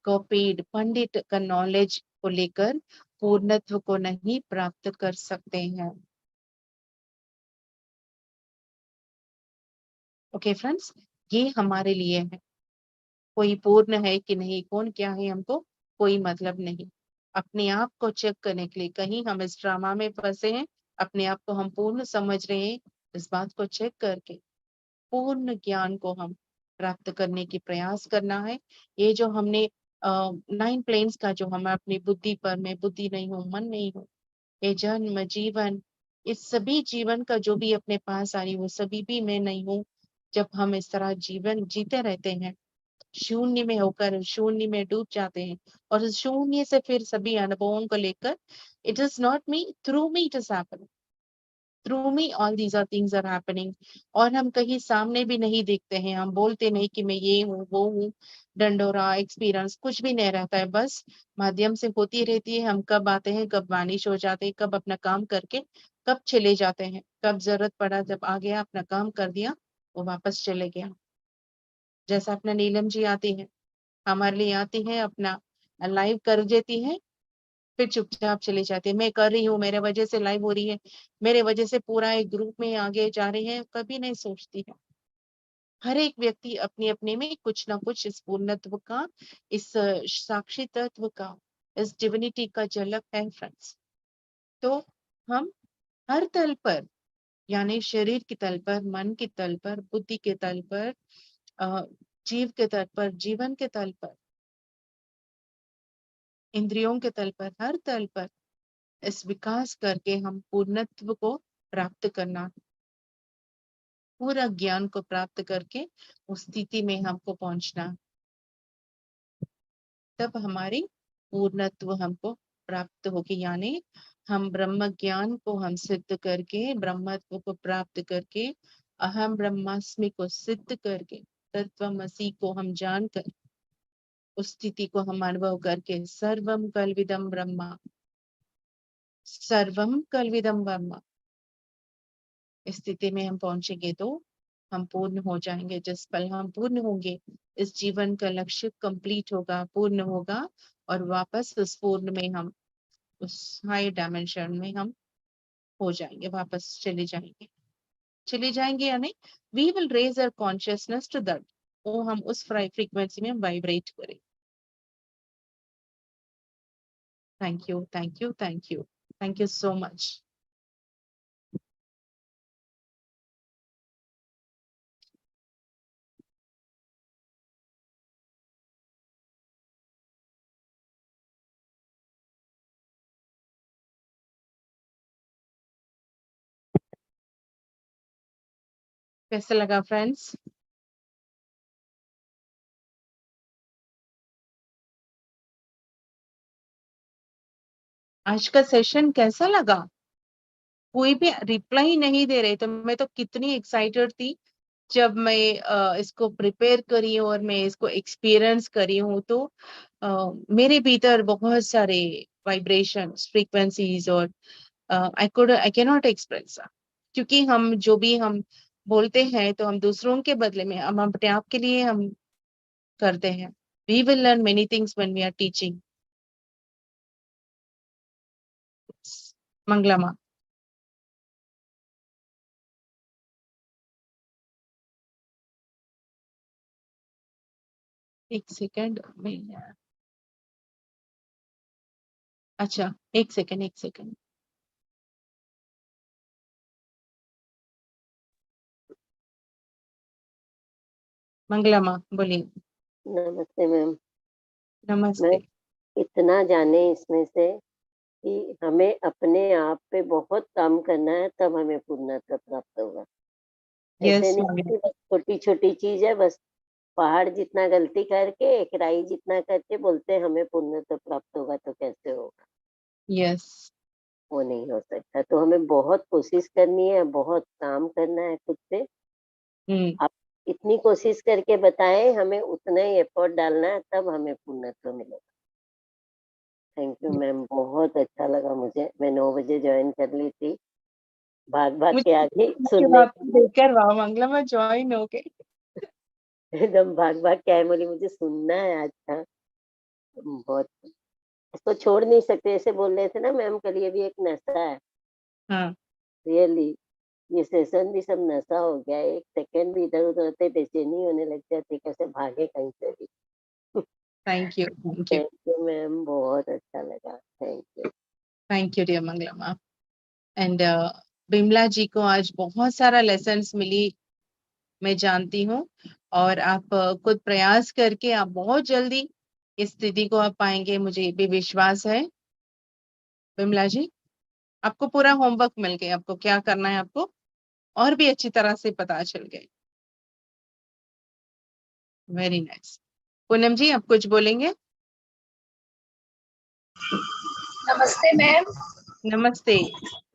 कॉपीड, पंडित का नॉलेज को लेकर पूर्णत्व को नहीं प्राप्त कर सकते हैं। ओके फ्रेंड्स, ये हमारे लिए है। कोई पूर्ण है कि नहीं, कौन क्या है, हमको कोई मतलब नहीं। अपने आप को चेक करने के लिए, कहीं हम इस ड्रामा में फंसे हैं, अपने आप को हम पूर्ण समझ रहे हैं, इस बात को चेक करके पूर्ण ज्ञान को हम प्राप्त करने की प्रयास करना है। ये जो हमने 9 प्लेन्स का जो हम अपनी बुद्धि पर, मैं बुद्धि नहीं हूँ, मन नहीं हूँ, ये जन्म जीवन, इस सभी जीवन का जो भी अपने पास आ रही वो सभी भी मैं नहीं हूँ। जब हम इस तरह जीवन जीते रहते हैं, शून्य में होकर शून्य में डूब जाते हैं, और इस शून्य से फिर सभी अनुभवों को लेकर, it is not me, through me it is happening, through me all these are things are happening. और हम कहीं सामने भी नहीं देखते हैं, हम बोलते नहीं कि मैं ये हूँ वो हूँ, डंडोरा एक्सपीरियंस कुछ भी नहीं रहता है, बस माध्यम से होती रहती है। हम कब आते हैं, कब वानिश हो जाते हैं, कब अपना काम करके कब चले जाते हैं, कब जरूरत पड़ा जब आ गया अपना काम कर दिया, वो वापस चले गया। जैसा अपना नीलम जी आती है, हमारे लिए आती है, अपना लाइव कर देती है, फिर चुपचाप चली जाती है। मैं कर रही हूँ, मेरे वजह से लाइव हो रही है, मेरे वजह से पूरा एक ग्रुप में आगे जा रहे हैं, कभी नहीं सोचती है। हर एक व्यक्ति अपने अपने में कुछ ना कुछ इस पूर्णत्व का, इस साक्षी तत्व का, इस डिविनिटी का झलक है फ्रेंड्स। तो हम हर तल पर, यानी शरीर के तल पर, मन के तल पर, बुद्धि के तल पर, अ, जीव के तल पर, जीवन के तल पर, इंद्रियों के तल पर, हर तल पर इस विकास करके हम पूर्णत्व को प्राप्त करना, पूरा ज्ञान को प्राप्त करके उस स्थिति में हमको पहुंचना, तब हमारी पूर्णत्व हमको प्राप्त होगी। यानी हम ब्रह्म ज्ञान को हम सिद्ध करके, ब्रह्मत्व को प्राप्त करके, अहम ब्रह्मास्मि को सिद्ध करके, तत्वमसि को हम जानकर, उस स्थिति को हम अनुभव करके, सर्वम कल्विदम ब्रह्मा, सर्वम कल्विदम ब्रह्मा, इस स्थिति में हम पहुंचेंगे तो हम पूर्ण हो जाएंगे। जिस पल हम पूर्ण होंगे, इस जीवन का लक्ष्य कंप्लीट होगा, पूर्ण होगा, और वापस उस पूर्ण में हम, उस हाई डायमेंशन में हम हो जाएंगे, वापस चले जाएंगे यानी we will raise our consciousness to that, वो हम उस फ्रीक्वेंसी में वाइब्रेट करें। Thank you, thank you, thank you, thank you so much. कैसे लगा फ्रेंड्स? आज का सेशन कैसा लगा? कोई भी रिप्लाई नहीं दे रहे, तो मैं तो कितनी एक्साइटेड थी जब मैं इसको प्रिपेयर करी और मैं इसको एक्सपीरियंस करी हूँ। तो मेरे भीतर बहुत सारे वाइब्रेशंस, फ्रीक्वेंसीज, और आई कैन नॉट एक्सप्रेस, क्योंकि हम जो भी हम बोलते हैं तो हम दूसरों के बदले में, हम अपने आप के लिए हम करते हैं। We will learn many things when we are teaching. Mangala माँ, एक सेकंड में, अच्छा, एक सेकंड। मंगला माँ बोलिए। नमस्ते मैम। मैं नमस्ते। इतना जाने इसमें से कि हमें अपने आप पे बहुत काम करना है, तब हमें पूर्णत्व प्राप्त होगा। ऐसे यस नहीं कि बस छोटी छोटी चीज है, बस पहाड़ जितना गलती करके, एक राई जितना करके बोलते हैं हमें पूर्णत्व प्राप्त होगा, तो कैसे होगा? यस। वो नहीं हो सकता। तो हमें बहुत कोशिश करनी है, बहुत काम करना है खुद पे। हम्म। आप इतनी कोशिश करके बताएं, हमें उतना ही एफर्ट डालना है, तब हमें पूर्णत्व मिलेगा। थैंक यू मैम, बहुत अच्छा लगा मुझे। मैं 9 बजे ज्वाइन कर ली थी, भाग भाग के आ गई मुझे सुनने आपको के देखकर वाह, मंगला माँ ज्वाइन हो गए। लिए। एकदम भाग भाग के आई, बोली मुझे सुनना है आज का। बहुत, इसको छोड़ नहीं सकते। ऐसे बोल रहे थे ना मैम, कल ये भी एक नशा है। हाँ। रियली, ये सेशन भी सब नशा हो गया है। एक सेकंड भी इधर उधर होते बेचैनी होने लग जाती, कैसे भागे कहीं से भी। Thank you. Thank you ma'am, बहुत अच्छा लगा। Thank you. Thank you dear Mangala माँ। एंड बिमला जी को आज बहुत सारा लेसन्स मिली, मैं जानती हूँ। और आप खुद प्रयास करके आप बहुत जल्दी इस स्थिति को आप पाएंगे, मुझे भी विश्वास है। बिमला जी, आपको पूरा होमवर्क मिल गया, आपको क्या करना है आपको और भी अच्छी तरह से पता चल गए। Very nice. पूनम जी, आप कुछ बोलेंगे? नमस्ते मैम। नमस्ते।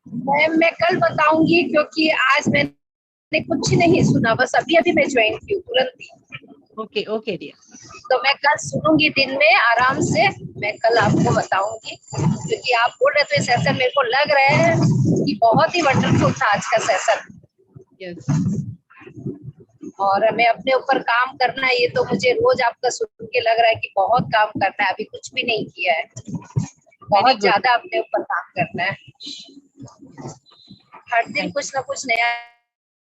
मैम मैं कल बताऊंगी, क्योंकि आज मैंने कुछ नहीं सुना, बस अभी अभी मैं ज्वाइन की हूँ तुरंत ही। Okay okay dear. तो मैं कल सुनूंगी दिन में आराम से, मैं कल आपको बताऊंगी। क्योंकि आप बोल रहे थे सेशन, मेरे को लग रहा है कि बहुत ही वंडरफुल था आज का सेशन। यस। और हमें अपने ऊपर काम करना है, ये तो मुझे रोज आपका सुन के लग रहा है कि बहुत काम करना है, अभी कुछ भी नहीं किया है। वेरी बहुत गुड। ज्यादा अपने ऊपर काम करना है, हर दिन कुछ ना कुछ नया।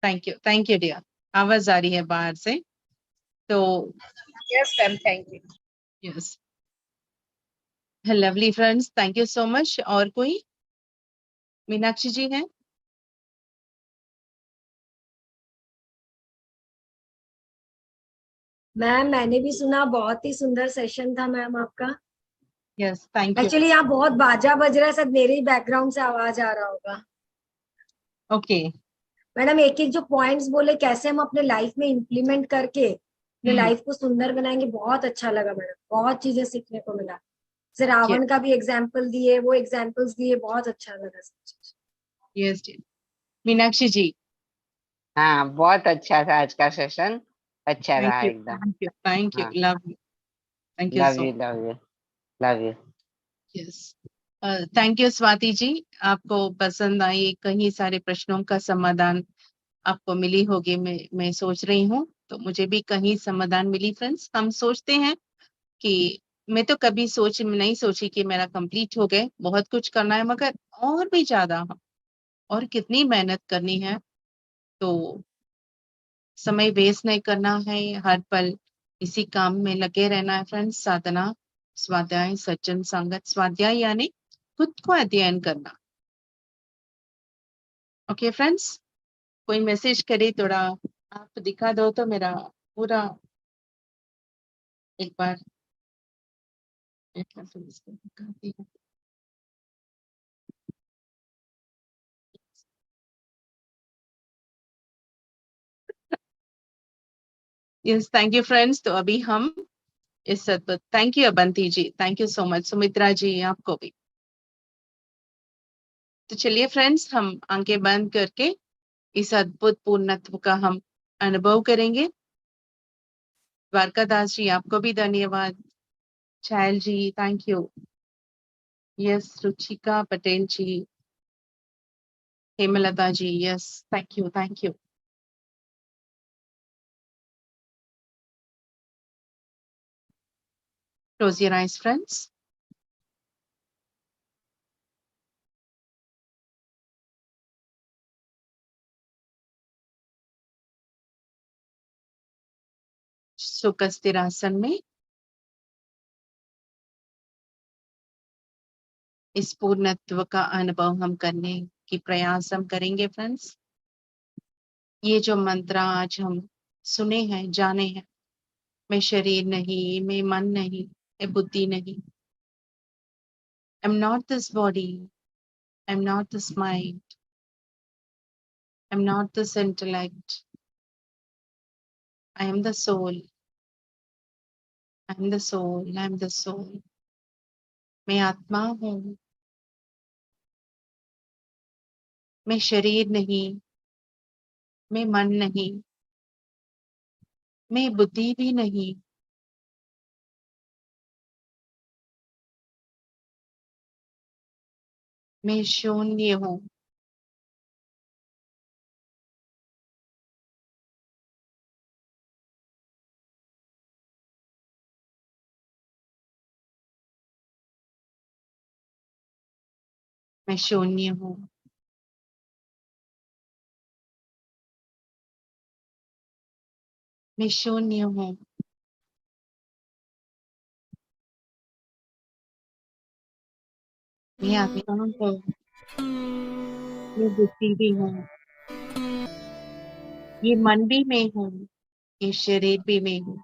Thank you dear. आवाज आ रही है बाहर से तो। Yes ma'am, thank you. Yes, lovely friends, thank you so much. और कोई? मीनाक्षी जी हैं? मैम मैंने भी सुना, बहुत ही सुंदर सेशन था मैम आपका। Yes, thank you. एक्चुअली यहाँ बहुत बाजा बज रहा है, शायद मेरे ही बैकग्राउंड से आवाज आ रहा होगा। ओके। मैडम एक एक जो पॉइंट्स बोले, कैसे हम अपने लाइफ में इम्प्लीमेंट करके अपने लाइफ को सुंदर बनाएंगे, बहुत अच्छा लगा मैडम। बहुत चीजें सीखने को मिला। जैसे रावण का भी एग्जाम्पल दिए, वो एग्जाम्पल्स दिए, बहुत अच्छा लगा सब चीज। Yes dear. मीनाक्षी जी। हाँ, बहुत अच्छा था आज का सेशन। अच्छा थैंक रहा यू एकदम। थैंक यू हाँ, love you. Thank you love so you love you love you. Yes. Thank you Swati ji. आपको पसंद आई, कई सारे प्रश्नों का समाधान आपको मिली होगी, मैं सोच रही हूँ, तो मुझे भी कहीं समाधान मिली। फ्रेंड्स, हम सोचते हैं कि मैं तो कभी नहीं सोची कि मेरा कंप्लीट हो गए, बहुत कुछ करना है, मगर और भी ज्यादा और कितनी मेहनत करनी है। तो समय वेस्ट नहीं करना है, हर पल इसी काम में लगे रहना है फ्रेंड्स। साधना, स्वाध्याय, सज्जन संगत। स्वाध्याय यानी खुद को अध्ययन करना। ओके फ्रेंड्स, कोई मैसेज करे, थोड़ा आप दिखा दो तो मेरा पूरा एक बार इसको दिखाती हूँ। Yes, thank you friends. तो अभी हम इस अद्भुत, thank you Abanti ji, thank you so much. Sumitra ji, आपको भी। तो चलिए फ्रेंड्स, हम आंखें बंद करके इस अद्भुत पूर्णत्व का हम अनुभव करेंगे। द्वारकादास जी, आपको भी धन्यवाद। Chhayal ji, thank you. Yes, Ruchika Patel ji, Hemlata ji, yes, thank you. Close your eyes, friends. सुख स्थिरासन में इस पूर्णत्व का अनुभव हम करने की प्रयास हम करेंगे फ्रेंड्स। ये जो मंत्र आज हम सुने हैं, जाने हैं, मैं शरीर नहीं, मैं मन नहीं, मैं बुद्धि नहीं, I am not this body, I am not this mind, I am not this intellect, I am the soul, I am the soul, I am the soul. मैं आत्मा हूँ, मैं शरीर नहीं, मैं मन नहीं, मैं बुद्धि भी नहीं, मैं शून्य हूँ। मैं शून्य हूँ। मैं शून्य हूँ। मैं आत्मा हूँ। मैं बुद्धि भी हूँ। ये मन भी मैं हूँ, ये शरीर भी मैं हूँ।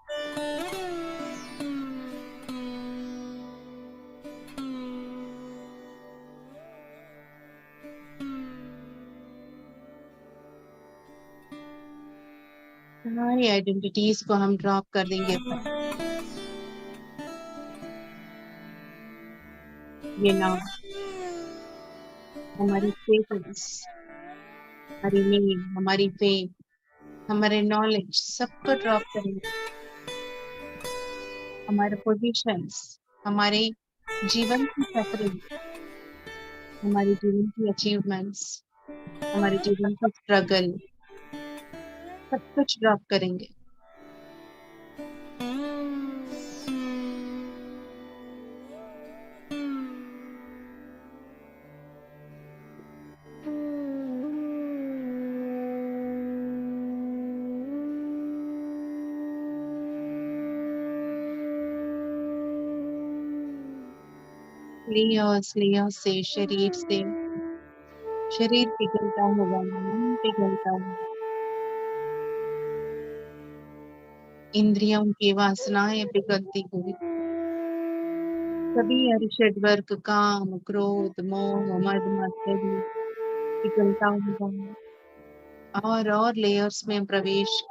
सारी आइडेंटिटीज को हम ड्रॉप कर देंगे। ये नाम, हमारी स्टेटस, हमारी नेम, हमारी फेम, हमारे नॉलेज, सबको ड्रॉप करेंगे। हमारे पोजीशंस, हमारे जीवन की सफरिंग, हमारे जीवन की अचीवमेंट्स, हमारे जीवन का स्ट्रगल, सब कुछ ड्रॉप करेंगे। लेयर्स से, शरीर पिघलता होगा, मन पिघलता होगा, इंद्रियों की वासनाएं पिघलती हुई, सभी अरिषड वर्ग, काम, क्रोध, मोह, मद, मत्सरी पिघलता होगा और लेयर्स में प्रवेश।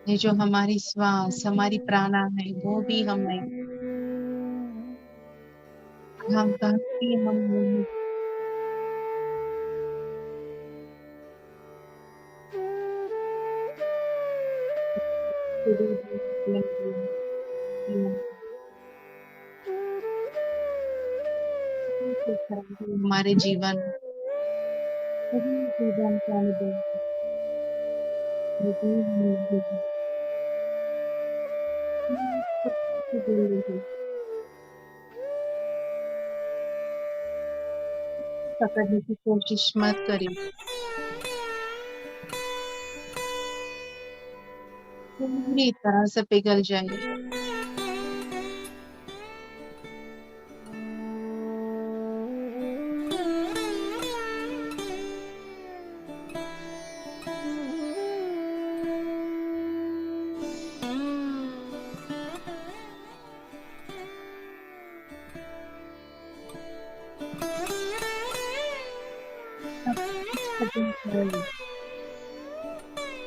ये जो हमारी श्वास, हमारी प्राणा है, वो भी हम नहीं। हम कहते हम नहीं। हमारे जीवन का अनुभव पकड़ने की कोशिश मत करें। पूरी तरह से पिघल जाएंगे।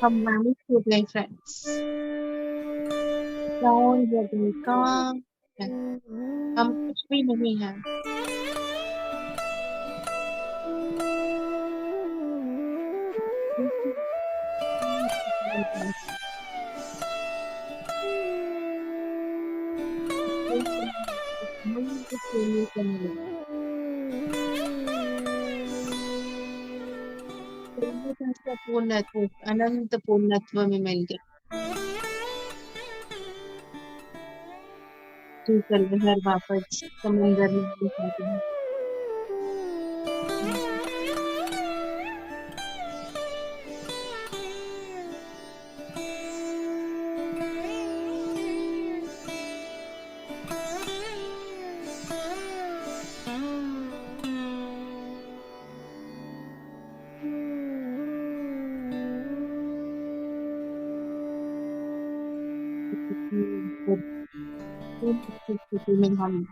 हम मैनेज हो गए फ्रेंड्स। काम है, हम कुछ भी नहीं है। पूर्णत्व, अनंत पूर्णत्व में मिल गए। लहर वापस समुंदर में मिल जाती है। अच्छी स्थिति में हम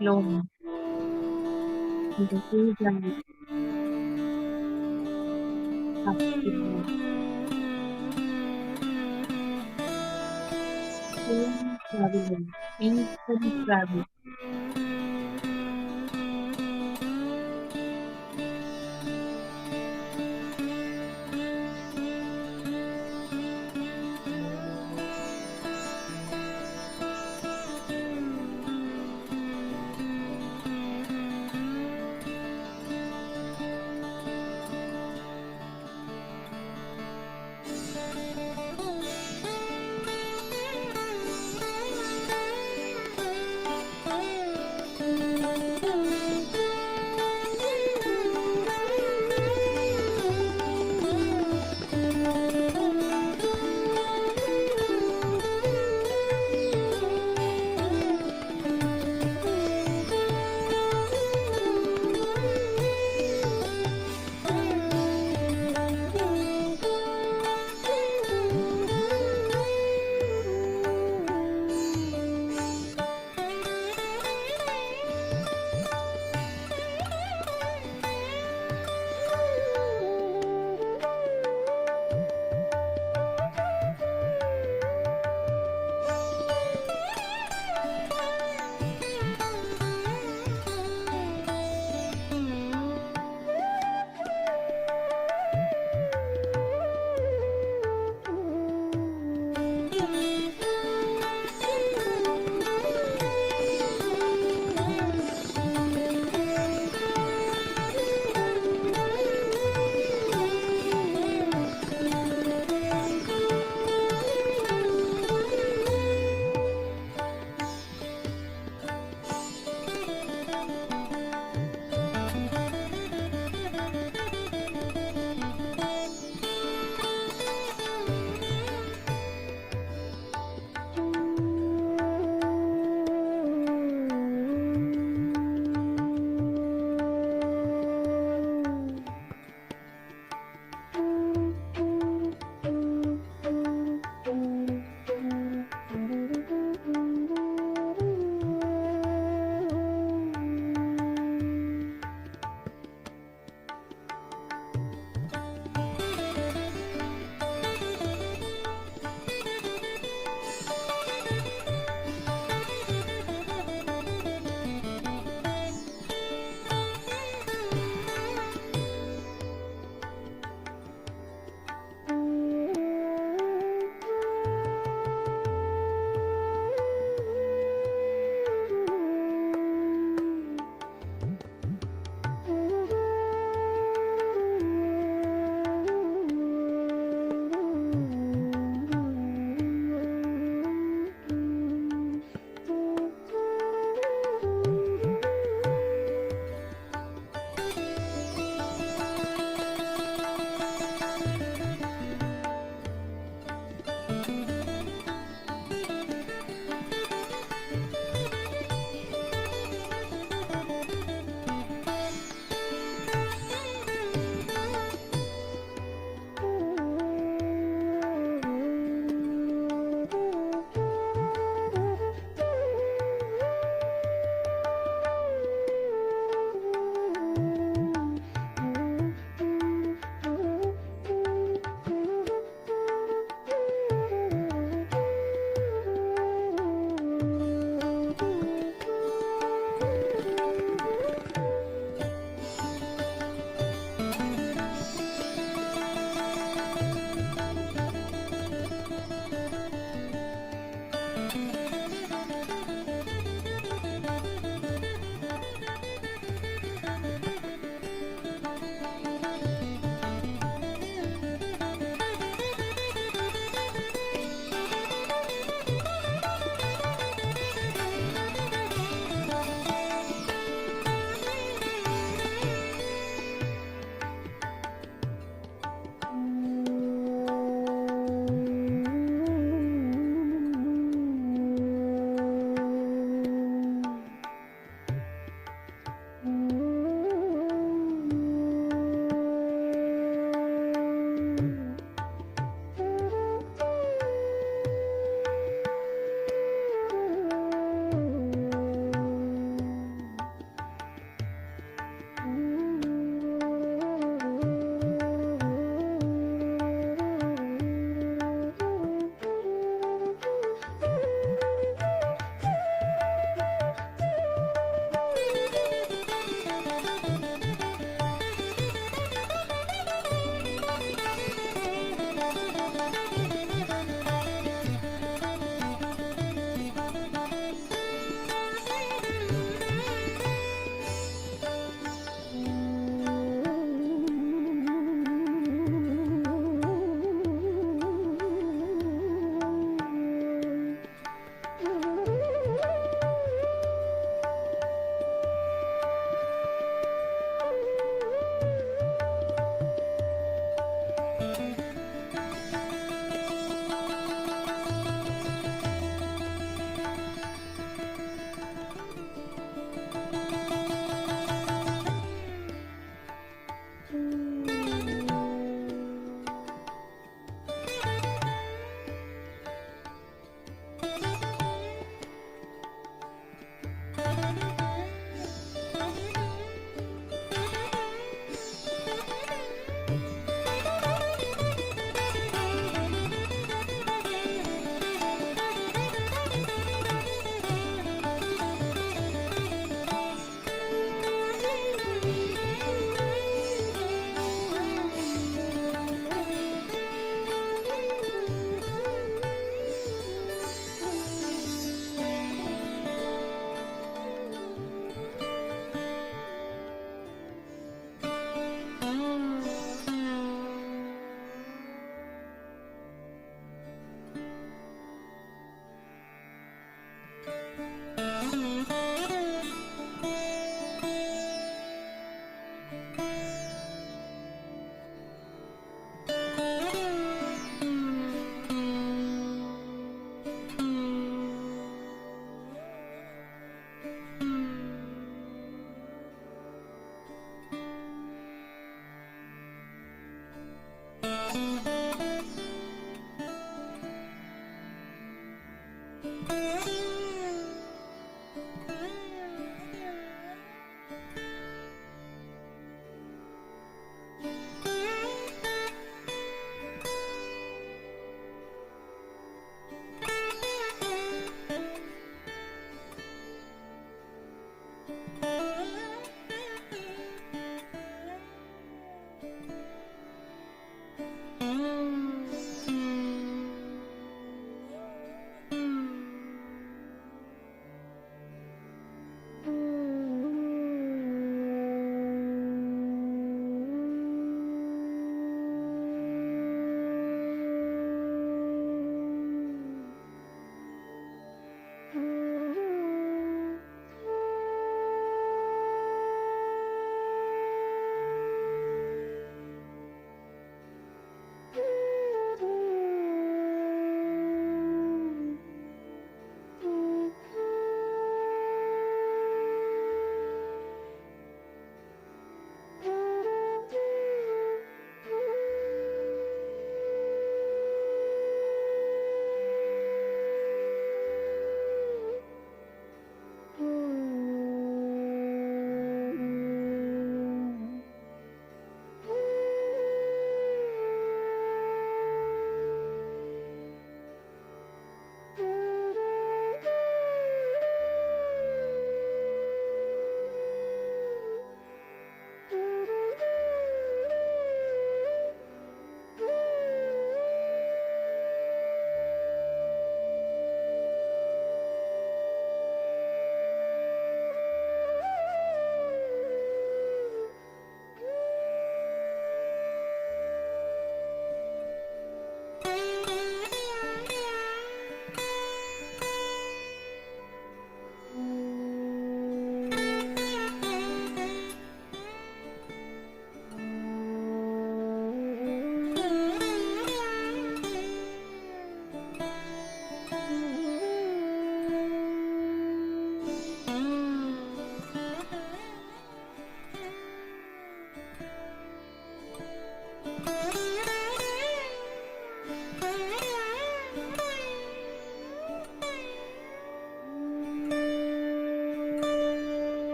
flow traveling, instant travel.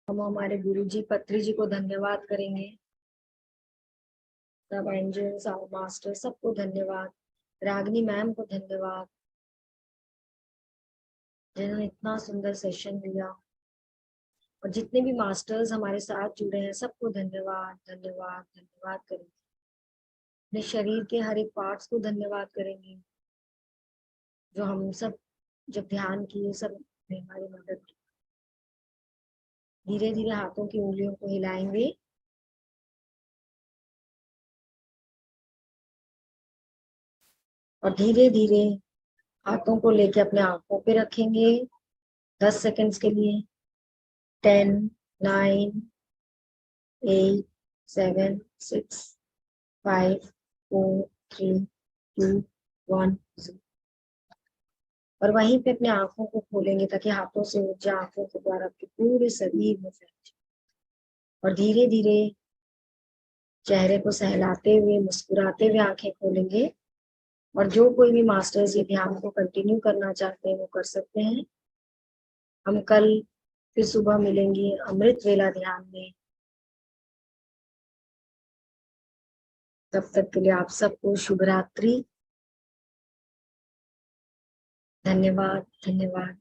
हम हमारे गुरुजी पत्री जी को धन्यवाद करेंगे, सब एंजल्स और मास्टर सबको धन्यवाद, रागनी मैम को धन्यवाद जिन्होंने इतना सुंदर सेशन दिया, और जितने भी मास्टर्स हमारे साथ जुड़े हैं सबको धन्यवाद धन्यवाद धन्यवाद करेंगे। अपने शरीर के हर एक पार्ट्स को धन्यवाद करेंगे जो हम सब जब ध्यान किए सब ने हमारी मदद की। धीरे धीरे हाथों की उंगलियों को हिलाएंगे और धीरे धीरे हाथों को लेके अपने आंखों पे रखेंगे 10 सेकंड्स के लिए। 10, 9, 8, 7, 6, 5, 4, 3, 2, 1, 0। और वहीं पे अपने आंखों को खोलेंगे ताकि हाथों से ऊर्जा आंखों के द्वारा आपके पूरे शरीर में फैल जाए। और धीरे धीरे चेहरे को सहलाते हुए मुस्कुराते हुए आंखें खोलेंगे। और जो कोई भी मास्टर्स ये ध्यान को कंटिन्यू करना चाहते हैं वो कर सकते हैं। हम कल फिर सुबह मिलेंगे अमृत वेला ध्यान में। तब तक के लिए आप सबको शुभ रात्रि। धन्यवाद धन्यवाद।